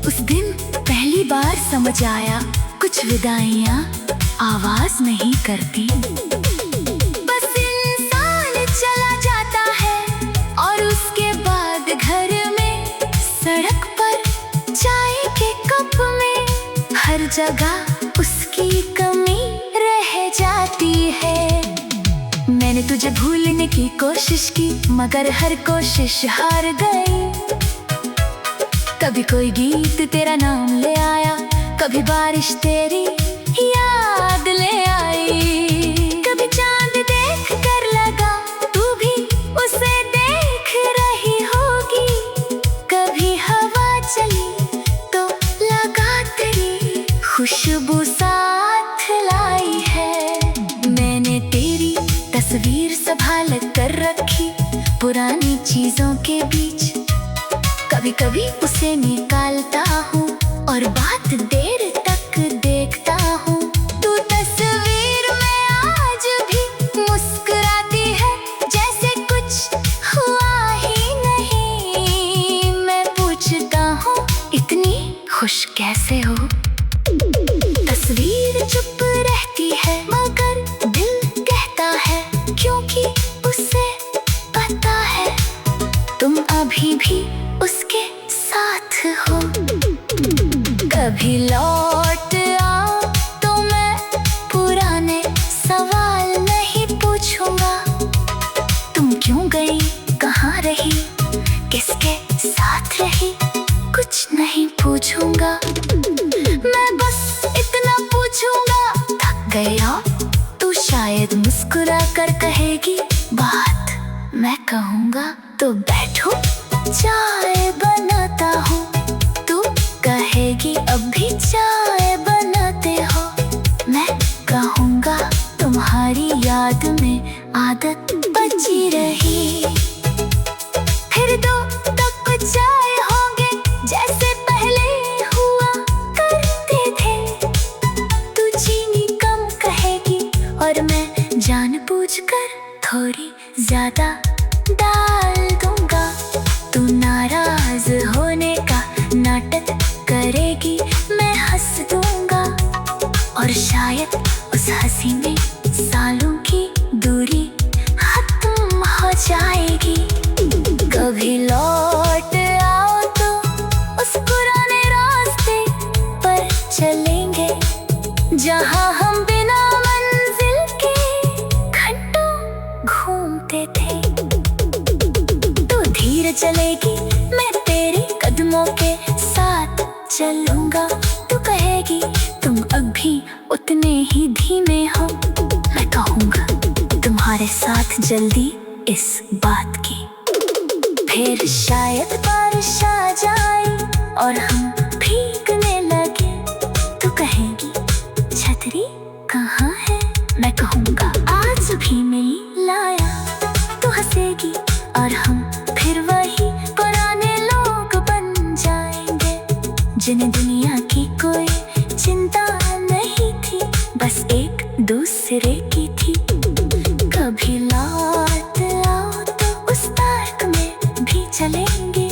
उस दिन पहली बार समझ आया कुछ विदाइयाँ आवाज नहीं करती। बस इंसान चला जाता है और उसके बाद घर में, सड़क पर, चाय के कप में, हर जगह उसकी कमी रह जाती है। मैंने तुझे भूलने की कोशिश की मगर हर कोशिश हार गई। कभी कोई गीत तेरा नाम ले आया, कभी बारिश तेरी याद ले आई। कभी चांद देख कर लगा तू भी उसे देख रही होगी। कभी हवा चली तो लगा तेरी खुशबू साथ लाई है। मैंने तेरी तस्वीर संभाल कर रखी पुरानी चीजों के बीच। कभी कभी उसे निकालता हूँ और बात देर तक देखता हूँ। तू तस्वीर में आज भी मुस्कुराती है जैसे कुछ हुआ ही नहीं। मैं पूछता हूँ इतनी खुश कैसे हो। तस्वीर कभी लौट आओ तो मैं पुराने सवाल नहीं पूछूंगा। तुम क्यों गई, कहाँ रही, किसके साथ रही, कुछ नहीं पूछूंगा। मैं बस इतना पूछूंगा, थक गया तू शायद मुस्कुरा कर कहेगी बात। मैं कहूँगा तो बैठो चाय बनाता हूँ, तू कहेगी अब भी चाय बनाते हो। मैं कहूँगा तुम्हारी याद में आदत बची रही, फिर दो तक चाय होंगे जैसे पहले हुआ करते थे। तू चीनी कम कहेगी और मैं जानबूझकर थोड़ी ज्यादा डाल दूंगा। तू नाराज होने का नाटक करेगी, मैं हंस दूंगा और शायद उस हंसी में सालों की दूरी खत्म हो जाएगी। कभी लौट आओ तो उस पुराने रास्ते पर चलेंगे जहाँ हम बिना मंजिल के घंटों घूमते थे। तू धीरे चलेगी, मैं तेरे कदमों के साथ चलूंगा। तू कहेगी तुम अब भी उतने ही धीमे हो। मैं कहूँगा तुम्हारे साथ जल्दी इस बात की। फिर शायद बारिश आ जाए और हम भीगने लगे। तू कहेगी छतरी कहाँ है, मैं कहूँगा आज भी नहीं लाया। तू हंसेगी और हम फिर वही पुराने लोग बन जाएंगे, जिन्हें दुनिया की कोई चिंता नहीं थी, बस एक दूसरे की थी। कभी लौट आओ तो उस पार्क में भी चलेंगे,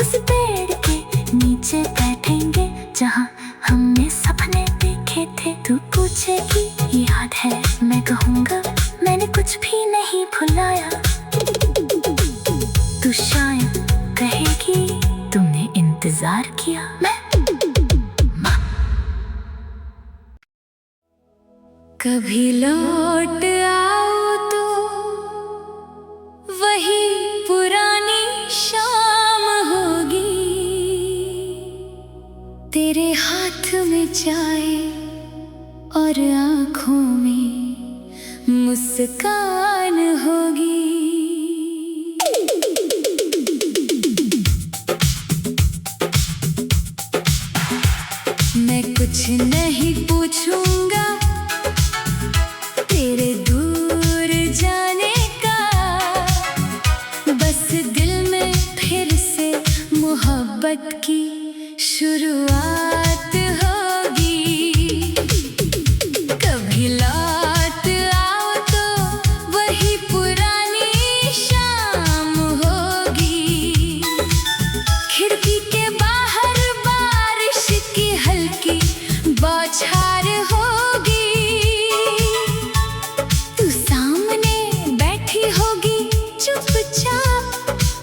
उस पेड़ के नीचे बैठेंगे जहाँ हमने सपने देखे थे। तू पूछेगी याद है, मैं कहूँगा मैंने कुछ भी नहीं भुलाया। तू शायद कहेगी तुमने इंतजार किया। मैं कभी लौट आओ तो वही पुरानी शाम होगी, तेरे हाथ में चाय और आँखों में मुस्कान होगी। मैं कुछ नहीं पूछूंगा तेरे दूर जाने का, बस दिल में फिर से मोहब्बत की शुरुआत होगी। कभी लौट आओ तो वही पुरानी शाम होगी, खिड़की के बाहर बारिश की हल्की बौछार होगी। तू सामने बैठी होगी चुपचाप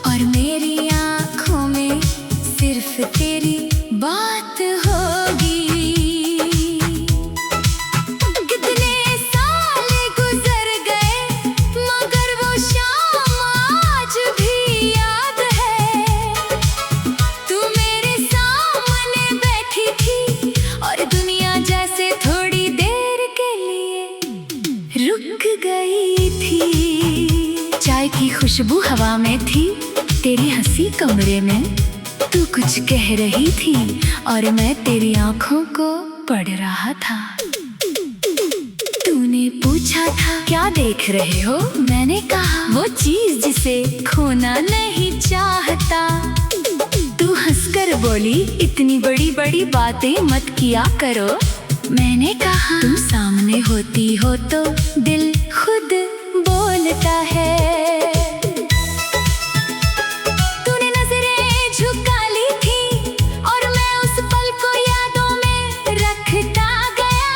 और मेरी आँखों में सिर्फ तेरी बात होगी। कितने साल गुजर गए मगर वो शाम आज भी याद है। तू मेरे सामने बैठी थी और दुनिया जैसे थोड़ी देर के लिए रुक गई थी। चाय की खुशबू हवा में थी, तेरी हंसी कमरे में। तू कुछ कह रही थी और मैं तेरी आंखों को पढ़ रहा था। तूने पूछा था क्या देख रहे हो, मैंने कहा वो चीज जिसे खोना नहीं चाहता। तू हंसकर बोली इतनी बड़ी बड़ी बातें मत किया करो। मैंने कहा तुम सामने होती हो तो दिल खुद बोलता है। तूने नजरें झुका ली थी और मैं उस पल को यादों में रखता गया।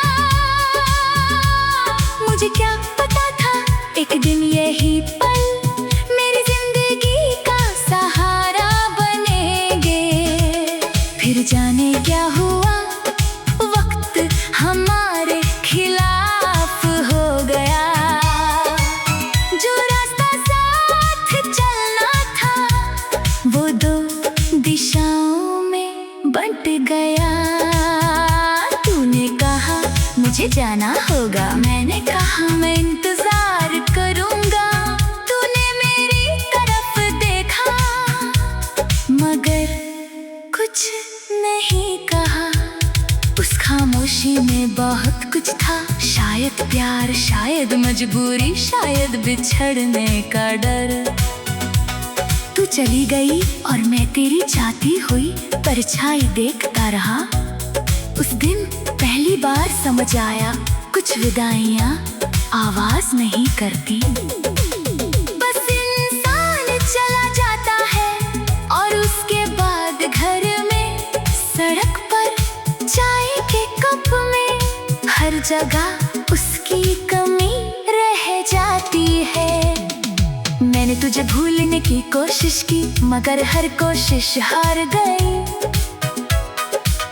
मुझे क्या पता था एक दिन यही पल मेरी जिंदगी का सहारा बनेंगे। फिर जाने क्या हुआ लौट गया। तूने कहा मुझे जाना होगा, मैंने कहा मैं इंतजार करूंगा। तूने मेरी तरफ देखा मगर कुछ नहीं कहा। उस खामोशी में बहुत कुछ था, शायद प्यार, शायद मजबूरी, शायद बिछड़ने का डर। तू चली गई और मैं तेरी जाती हुई परछाई देखता रहा। उस दिन पहली बार समझ आया, कुछ विदाइयां आवाज नहीं करती। बस इंसान चला जाता है और उसके बाद घर में, सड़क पर, चाय के कप में, हर जगह उसकी कमी रह जाती है। मैंने तुझे भूलने की कोशिश की मगर हर कोशिश हार गई।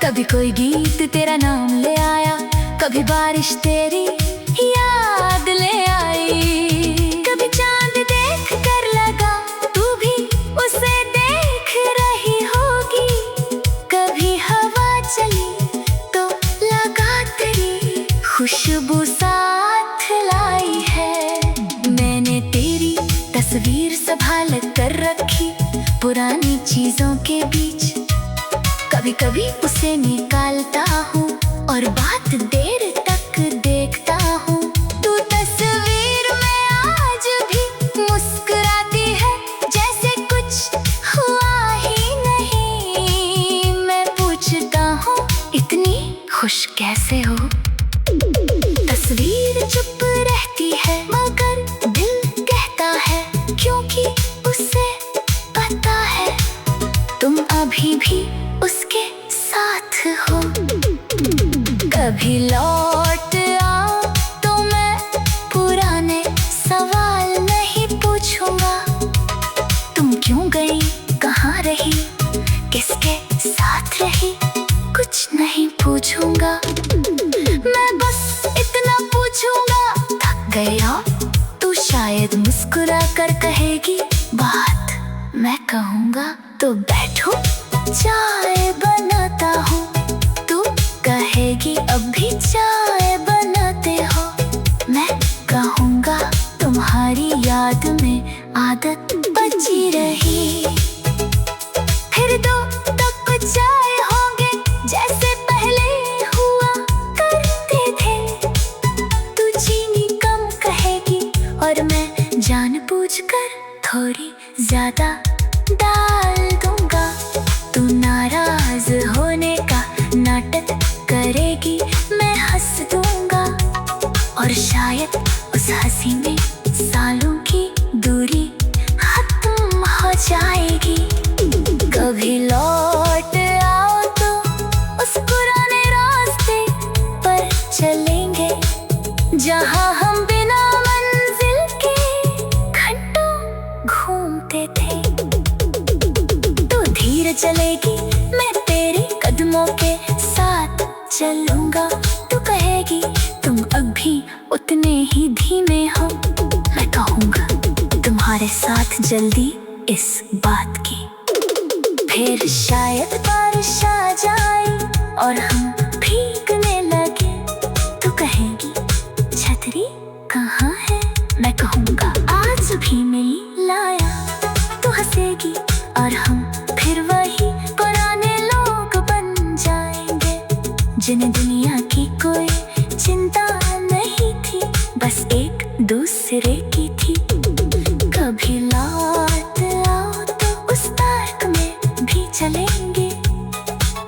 कभी कोई गीत तेरा नाम ले आया, कभी बारिश तेरी याद ले आई। कभी चांद देख कर लगा तू भी उसे देख रही होगी। कभी हवा चली तो लगा तेरी खुशबू साथ लाई है। मैंने तेरी तस्वीर संभाल कर रखी पुरानी चीजों के बीच। कभी कभी उसे निकालता हूँ और बात देर तक देखता हूँ। तू तस्वीर में आज भी मुस्कुराती है जैसे कुछ हुआ ही नहीं। मैं पूछता हूँ इतनी खुश कैसे हो। तस्वीर चुप रहती है मगर दिल कहता है, क्योंकि उसे पता है तुम अभी भी उसके साथ हो। कभी लौट आओ तो मैं पुराने सवाल नहीं पूछूंगा। तुम क्यों गई, कहाँ रही, किसके साथ रही, कुछ नहीं पूछूंगा। मैं बस इतना पूछूंगा, थक गया तू शायद मुस्कुरा कर कहेगी बात। मैं कहूँगा तो बैठो चाय बनाता हूँ। तू कहेगी अब भी चाय बनाते हो। मैं कहूँगा तुम्हारी याद में आदत बची रही। फिर दो तक चाय होंगे जैसे पहले हुआ करते थे। तू चीनी कम कहेगी और मैं जानबूझकर थोड़ी ज्यादा डाल दूंगा। तू नाराज होने का नाटक करेगी, मैं हंस दूंगा और शायद उस हंसी में सालों की दूरी खत्म हो जाएगी। कभी लौट आओ तो उस पुराने रास्ते पर चलेंगे जहाँ हम बिना मंजिल के घंटों घूमते थे। धीरे चलेगी मैं तेरे कदमों के साथ चलूंगा। तू कहेगी तुम अब भी उतने ही धीमे हो। मैं कहूँगा तुम्हारे साथ जल्दी इस बात की। फिर शायद बारिश आ जाए और हम भीगने लगे। तू कहेगी छतरी कहाँ है, मैं कहूँगा आज भी नहीं लाया। तू हंसेगी और हम फिर वही पुराने लोग बन जाएंगे जिन्हें दुनिया की कोई चिंता नहीं थी, बस एक दूसरे की थी। कभी लौट आओ तो उस पार्क में भी चलेंगे,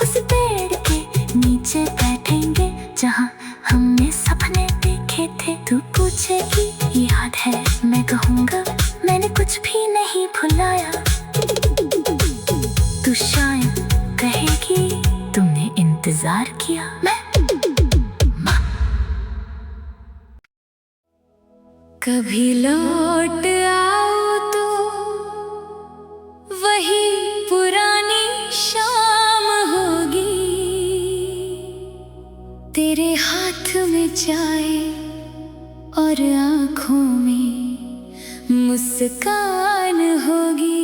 उस पेड़ के नीचे बैठेंगे जहाँ हमने सपने देखे थे। तू पूछेगी याद है, मैं कहूँगा मैंने कुछ भी नहीं भुलाया। तू शायद कहेगी तुमने इंतजार किया। मैं कभी लौट आओ तो वही पुरानी शाम होगी। तेरे हाथ में चाय और आँखों में मुस्कान होगी।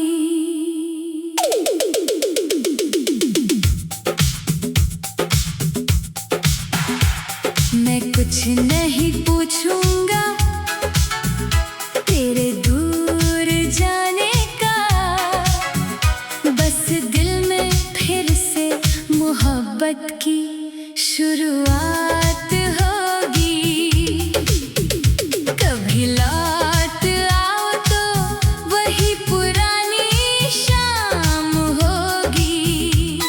कुछ नहीं पूछूंगा तेरे दूर जाने का, बस दिल में फिर से मोहब्बत की शुरुआत होगी। कभी लौट आओ तो वही पुरानी शाम होगी।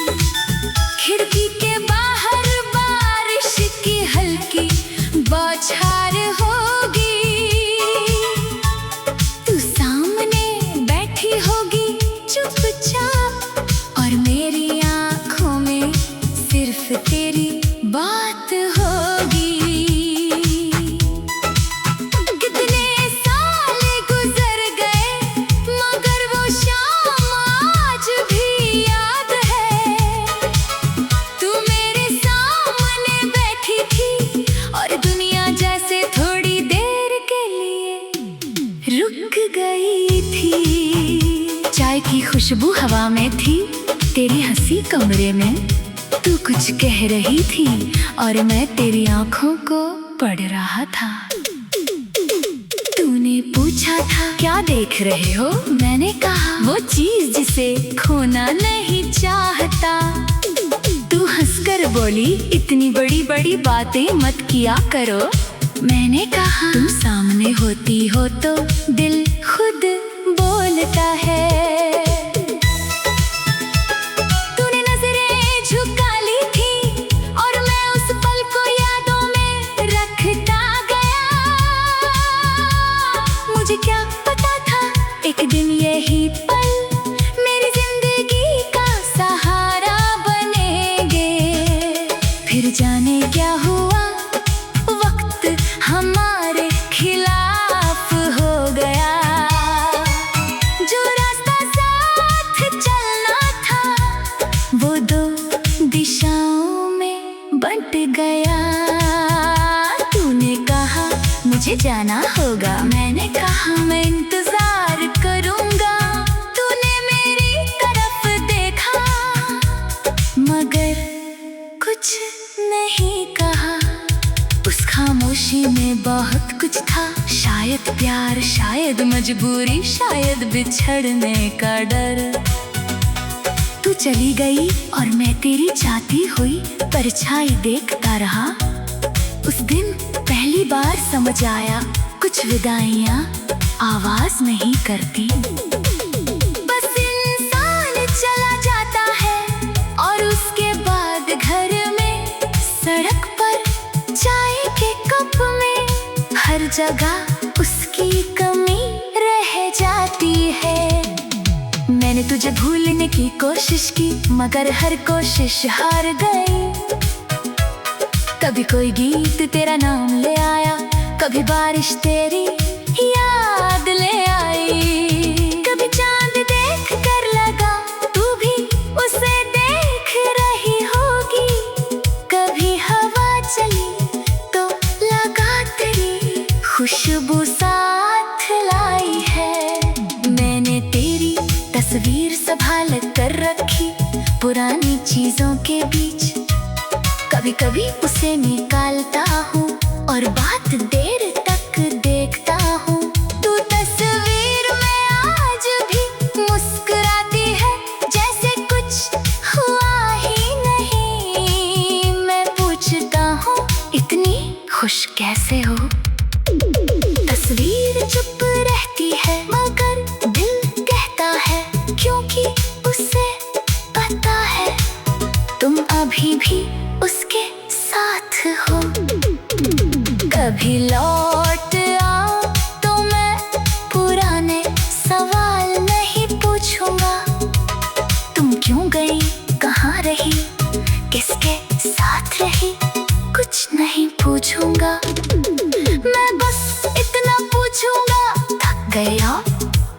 खिड़की के बाहर बारिश की हल्की बौछार होगी। तू सामने बैठी होगी चुपचाप, और मेरी आंखों में सिर्फ तेरी बात होगी। कितने साल गुजर गए मगर वो शाम आज भी याद है। तू मेरे सामने बैठी थी और दुनिया जैसे थोड़ी देर के लिए रुक गई थी। चाय की खुशबू हवा में थी, तेरी हंसी कमरे में। तू कुछ कह रही थी और मैं तेरी आंखों को पढ़ रहा था। तूने पूछा था क्या देख रहे हो, मैंने कहा वो चीज जिसे खोना नहीं चाहता। तू हंसकर बोली इतनी बड़ी बड़ी बातें मत किया करो। मैंने कहा तुम सामने होती हो तो दिल खुद बोलता है। तूने नजरें झुका ली थी और मैं उस पल को यादों में रखता गया। मुझे क्या पता था एक दिन यही पल मेरी जिंदगी का सहारा बनेंगे। फिर जाने क्या हुआ, वक्त हमारे खिलाफ हो गया। जो रास्ता साथ चलना था वो दो दिशाओं में बंट गया। तूने कहा मुझे जाना होगा, मैंने कहा मैं इंतजार करूंगा। तूने मेरी तरफ देखा मगर कुछ नहीं कहा। उस खामोशी में बहुत कुछ था, शायद प्यार, शायद मजबूरी, शायद बिछड़ने का डर। तू चली गई और मैं तेरी जाती हुई परछाई देखता रहा। उस दिन पहली बार समझ आया कुछ विदाइयां आवाज नहीं करती। बस इंसान चला जाता है और उसके बाद घर में, सड़क पर, चाय के कप में, हर जगह उसकी कमी रह जाती है। मैंने तुझे भूलने की कोशिश की मगर हर कोशिश हार गई। कभी कोई गीत तेरा नाम ले आया, कभी बारिश तेरी याद ले आई। कभी चांद देख कर लगा तू भी उसे देख रही होगी। कभी हवा चली तो लगा तेरी खुशबू साथ लाई है। मैंने तेरी तस्वीर संभाल कर रखी पुरानी चीजों के बीच। कभी कभी उसे निकालता हूँ और बात देर तक देखता हूँ। तू तस्वीर में आज भी मुस्कुराती है जैसे कुछ हुआ ही नहीं। मैं पूछता हूँ इतनी खुश कैसे हो। तस्वीर चुप रहती है मगर दिल कहता है क्योंकि उसे पता है तुम अभी भी उसके साथ हो। कभी लौट आओ तो मैं पुराने सवाल नहीं पूछूंगा। तुम क्यों गई, कहाँ रही, किसके साथ रही, कुछ नहीं पूछूंगा। मैं बस इतना पूछूंगा, थक गया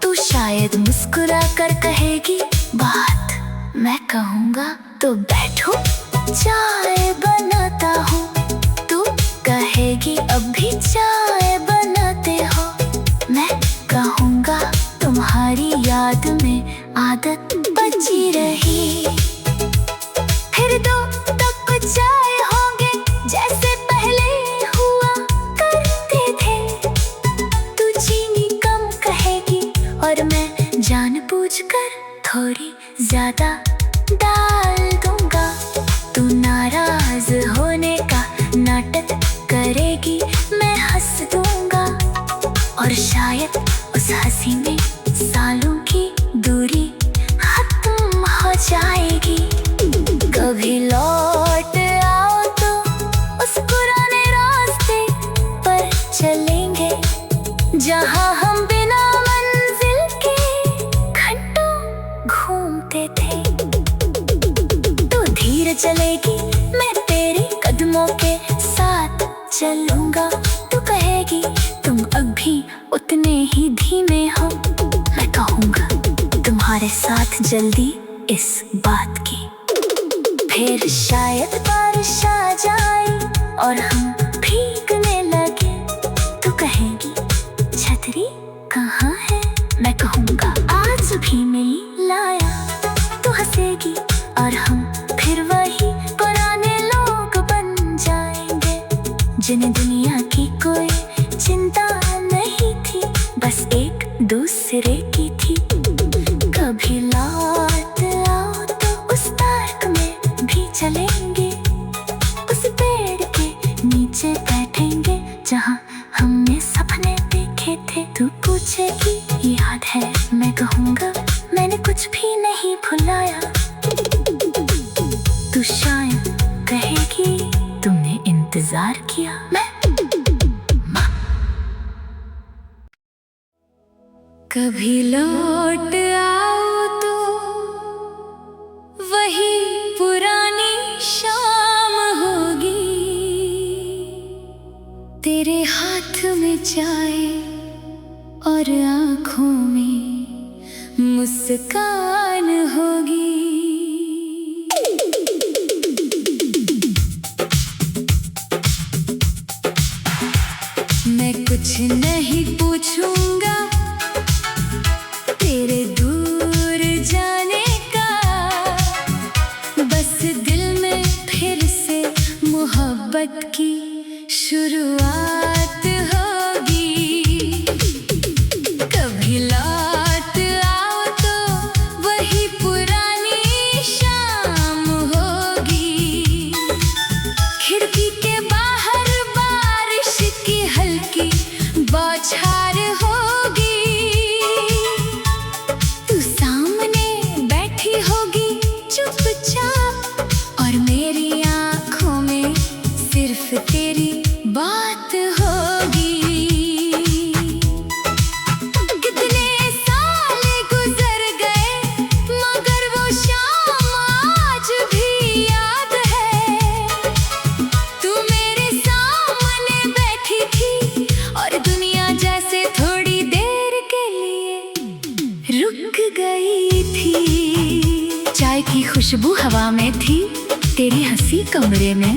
तू शायद मुस्कुरा कर कहेगी बात। मैं कहूँगा तो बैठो चाय बनाता हूँ। तू कहेगी अब भी चाय बनाते हो। मैं कहूँगा तुम्हारी याद में आदत बची रही। फिर दो तक चाय होंगे जैसे पहले हुआ पर मैं जानबूझकर थोड़ी ज्यादा डाल दूंगा। तू नाराज होने का नाटक करेगी, मैं हंस दूंगा और शायद उस हंसी में सालों की दूरी खत्म हो जाएगी। कभी लौट आओ तो उस पुराने रास्ते पर चलेंगे, जहाँ हम बिना मंजिल के घंटों घूमते थे। तू धीरे चलेगी, मैं तेरे कदमों के साथ चलूंगा। तू कहेगी तुम अभी उतने ही धीमे हो, मैं कहूँगा तुम्हारे साथ जल्दी इस बात की। फिर शायद बारिश आ जाए और हम भीगने लगे। तू कहेगी छतरी कहाँ है, मैं कहूँगा आज भी नहीं लाया। तू हंसेगी और हम फिर वही पुराने लोग बन जाएंगे, जिन्हें दुनिया की कोई चिंता नहीं थी, बस एक दूसरे की थी। कभी लौट आओ तो उस पार्क में भी चलेंगे, उस पेड़ के नीचे बैठेंगे जहाँ हमने सपने देखे थे। तू पूछेगी याद है, मैं कहूँगा मैंने कुछ भी नहीं भुलाया। तू शायद कहेगी तुमने इंतजार किया, मैं कभी लौट आओ तो वही पुरानी शाम होगी, तेरे हाथ में चाय और आँखों में मुस्कान होगी। मैं कुछ नहीं पूछूंगा तेरे दूर जाने का, बस दिल में फिर से मोहब्बत की शुरुआत होगी। कभी लौट आओ तो वही पुरानी शाम होगी, खिड़की के बाहर बारिश की हल्की बौछार होगी। तू सामने बैठी होगी चुपचाप और मेरी आँखों में सिर्फ तेरी बात होगी। कितने साल गुजर गए मगर वो शाम आज भी याद है। तू मेरे सामने बैठी थी और दुनिया जैसे थोड़ी देर के लिए रुक गई थी। चाय की खुशबू हवा में थी, तेरी हंसी कमरे में।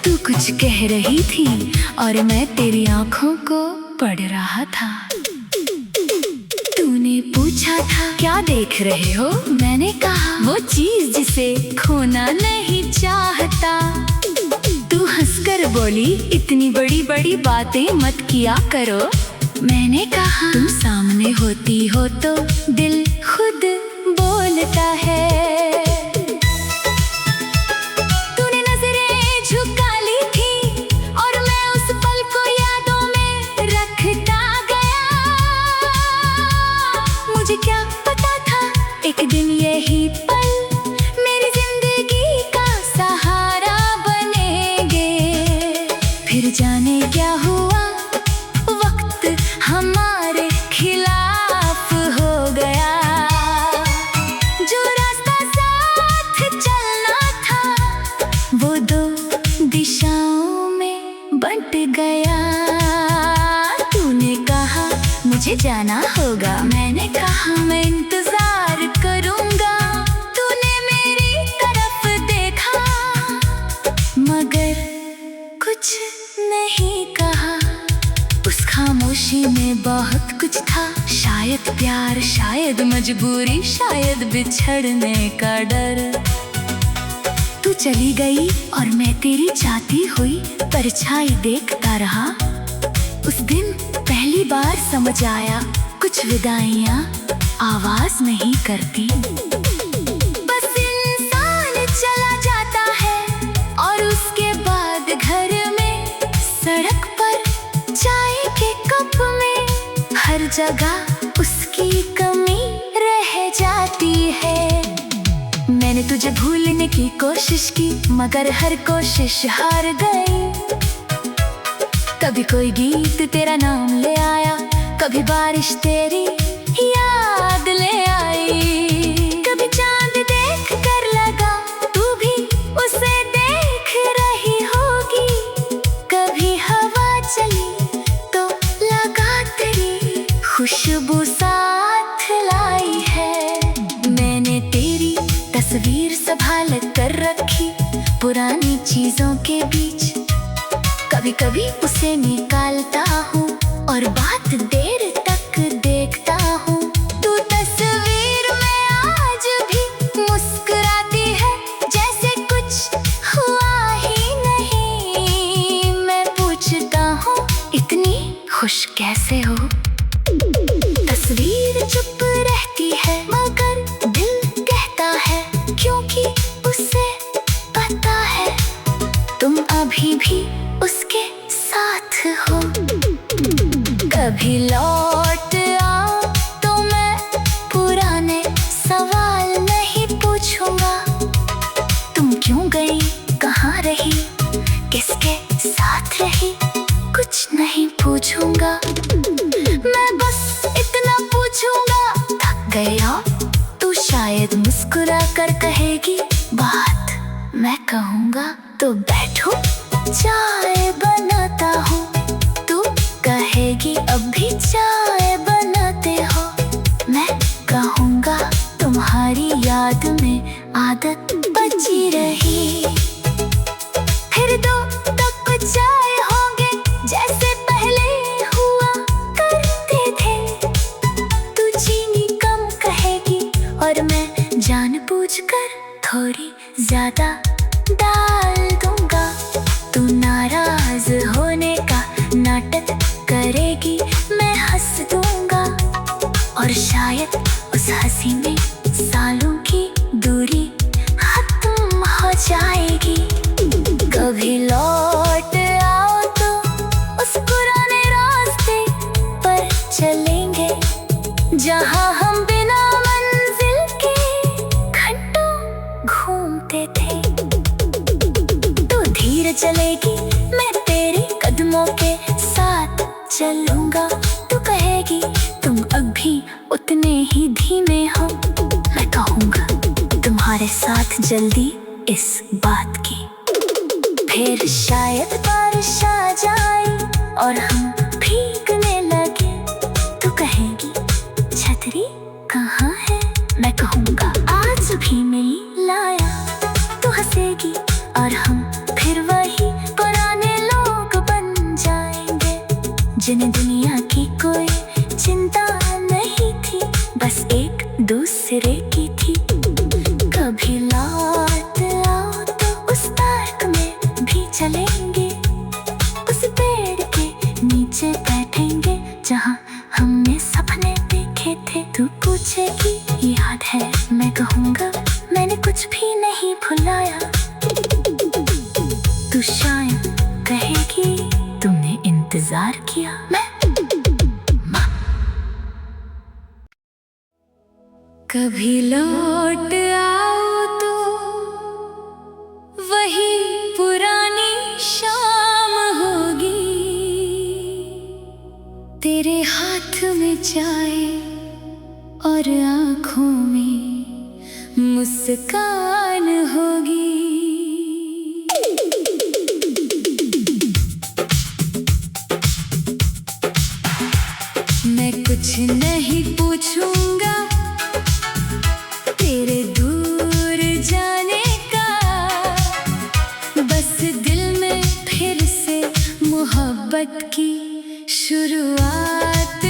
तू कुछ कह रही थी और मैं तेरी आंखों को पढ़ रहा था। तूने पूछा था क्या देख रहे हो, मैंने कहा वो चीज जिसे खोना नहीं चाहता। तू हंसकर बोली इतनी बड़ी बड़ी बातें मत किया करो। मैंने कहा तुम सामने होती हो तो दिल खुद बोलता है। तूने नजरें झुका ली थी और मैं उस पल को यादों में रखता गया। मुझे क्या पता था एक दिन यही पल मेरी जिंदगी का सहारा बनेंगे। फिर जाने क्या हुआ, वक्त हमारे खिलाफ हो गया। जो रास्ता साथ चलना था वो दो दिशाओं में बंट गया। तूने कहा मुझे जाना होगा, मैंने कहा मैं इंतजार करूंगा। तूने मेरी तरफ देखा मगर कुछ नहीं कहा। उस खामोशी में बहुत कुछ था, शायद प्यार, शायद मजबूरी, शायद बिछड़ने का डर। तू चली गई और मैं तेरी जाती हुई परछाई देखता रहा। उस दिन पहली बार समझ आया कुछ विदाइयाँ आवाज नहीं करती। बस इंसान चला जाता है और उसके बाद घर में, सड़क पर, चाय के कप में, हर जगह उसकी कमी रह जाती है। मैंने तुझे भूलने की कोशिश की मगर हर कोशिश हार गई। कभी कोई गीत तेरा नाम ले आया, कभी बारिश तेरी याद ले आई। कभी चांद देख कर लगा तू भी उसे देख रही होगी। कभी हवा चली तो लगा तेरी खुशबू साथ लाई है। मैंने तेरी तस्वीर संभाल कर रखी पुरानी चीजों के बीच। कभी कभी उसे निकालता हूँ और बात देर तक देखता हूँ। तू तस्वीर में आज भी मुस्कुराती है जैसे कुछ हुआ ही नहीं। मैं पूछता हूँ इतनी खुश कैसे हो? तस्वीर चुप रहती है मगर दिल कहता है, क्योंकि उसे पता है तुम अभी भी उसके साथ हो। कभी लौट आओ तो मैं पुराने सवाल नहीं पूछूंगा। तुम क्यों गई, कहाँ रही, किसके साथ रही, कुछ नहीं पूछूंगा। मैं बस इतना पूछूंगा, थक गया तू शायद मुस्कुरा कर कहेगी बात। मैं कहूँगा तो बैठो चाय बनाता हूँ। तू कहेगी अब भी चाय बनाते हो। मैं कहूँगा तुम्हारी याद में आदत बची रही। फिर दो तक चाय होंगे जैसे पहले हुआ करते थे। तू चीनी कम कहेगी और मैं जानबूझकर थोड़ी ज्यादा डाल दूंगा। तू नाराज होने का नाटक करेगी, मैं हंस दूंगा और शायद उस हंसी में सालों की दूरी खत्म हो जाएगी। कभी लौट आओ तो उस पुराने रास्ते पर चलेंगे जहाँ हम बिना मंजिल के घंटों घूमते थे। चलेगी मैं तेरे कदमों के साथ चलूंगा। तू कहेगी तुम अब भी उतने ही धीमे हो। मैं कहूँगा तुम्हारे साथ जल्दी इस बात की। फिर शायद बारिश आ जाए और हम भीगने लगे। तू कहेगी छतरी कहाँ है? मैं कहूँगा आज भी नहीं लाया। तू हंसेगी और हम फिर वही पुराने लोग बन जाएंगे जिन्हें दुनिया की कोई चिंता नहीं थी, बस एक दूसरे की थी। कभी लौट आओ तो उस पार्क में भी चलेंगे, उस पेड़ के नीचे बैठेंगे जहाँ हमने सपने देखे थे। तू पूछेगी याद है? मैं कहूँगा मैंने कुछ भी नहीं भुलाया। तू शायद कहेगी तुमने इंतजार किया। मैं कभी लौट आओ तो वही पुरानी शाम होगी। तेरे हाथ में चाय और आँखों में मुस्कान होगी। मैं कुछ नहीं पूछूंगा तेरे दूर जाने का, बस दिल में फिर से मोहब्बत की शुरुआत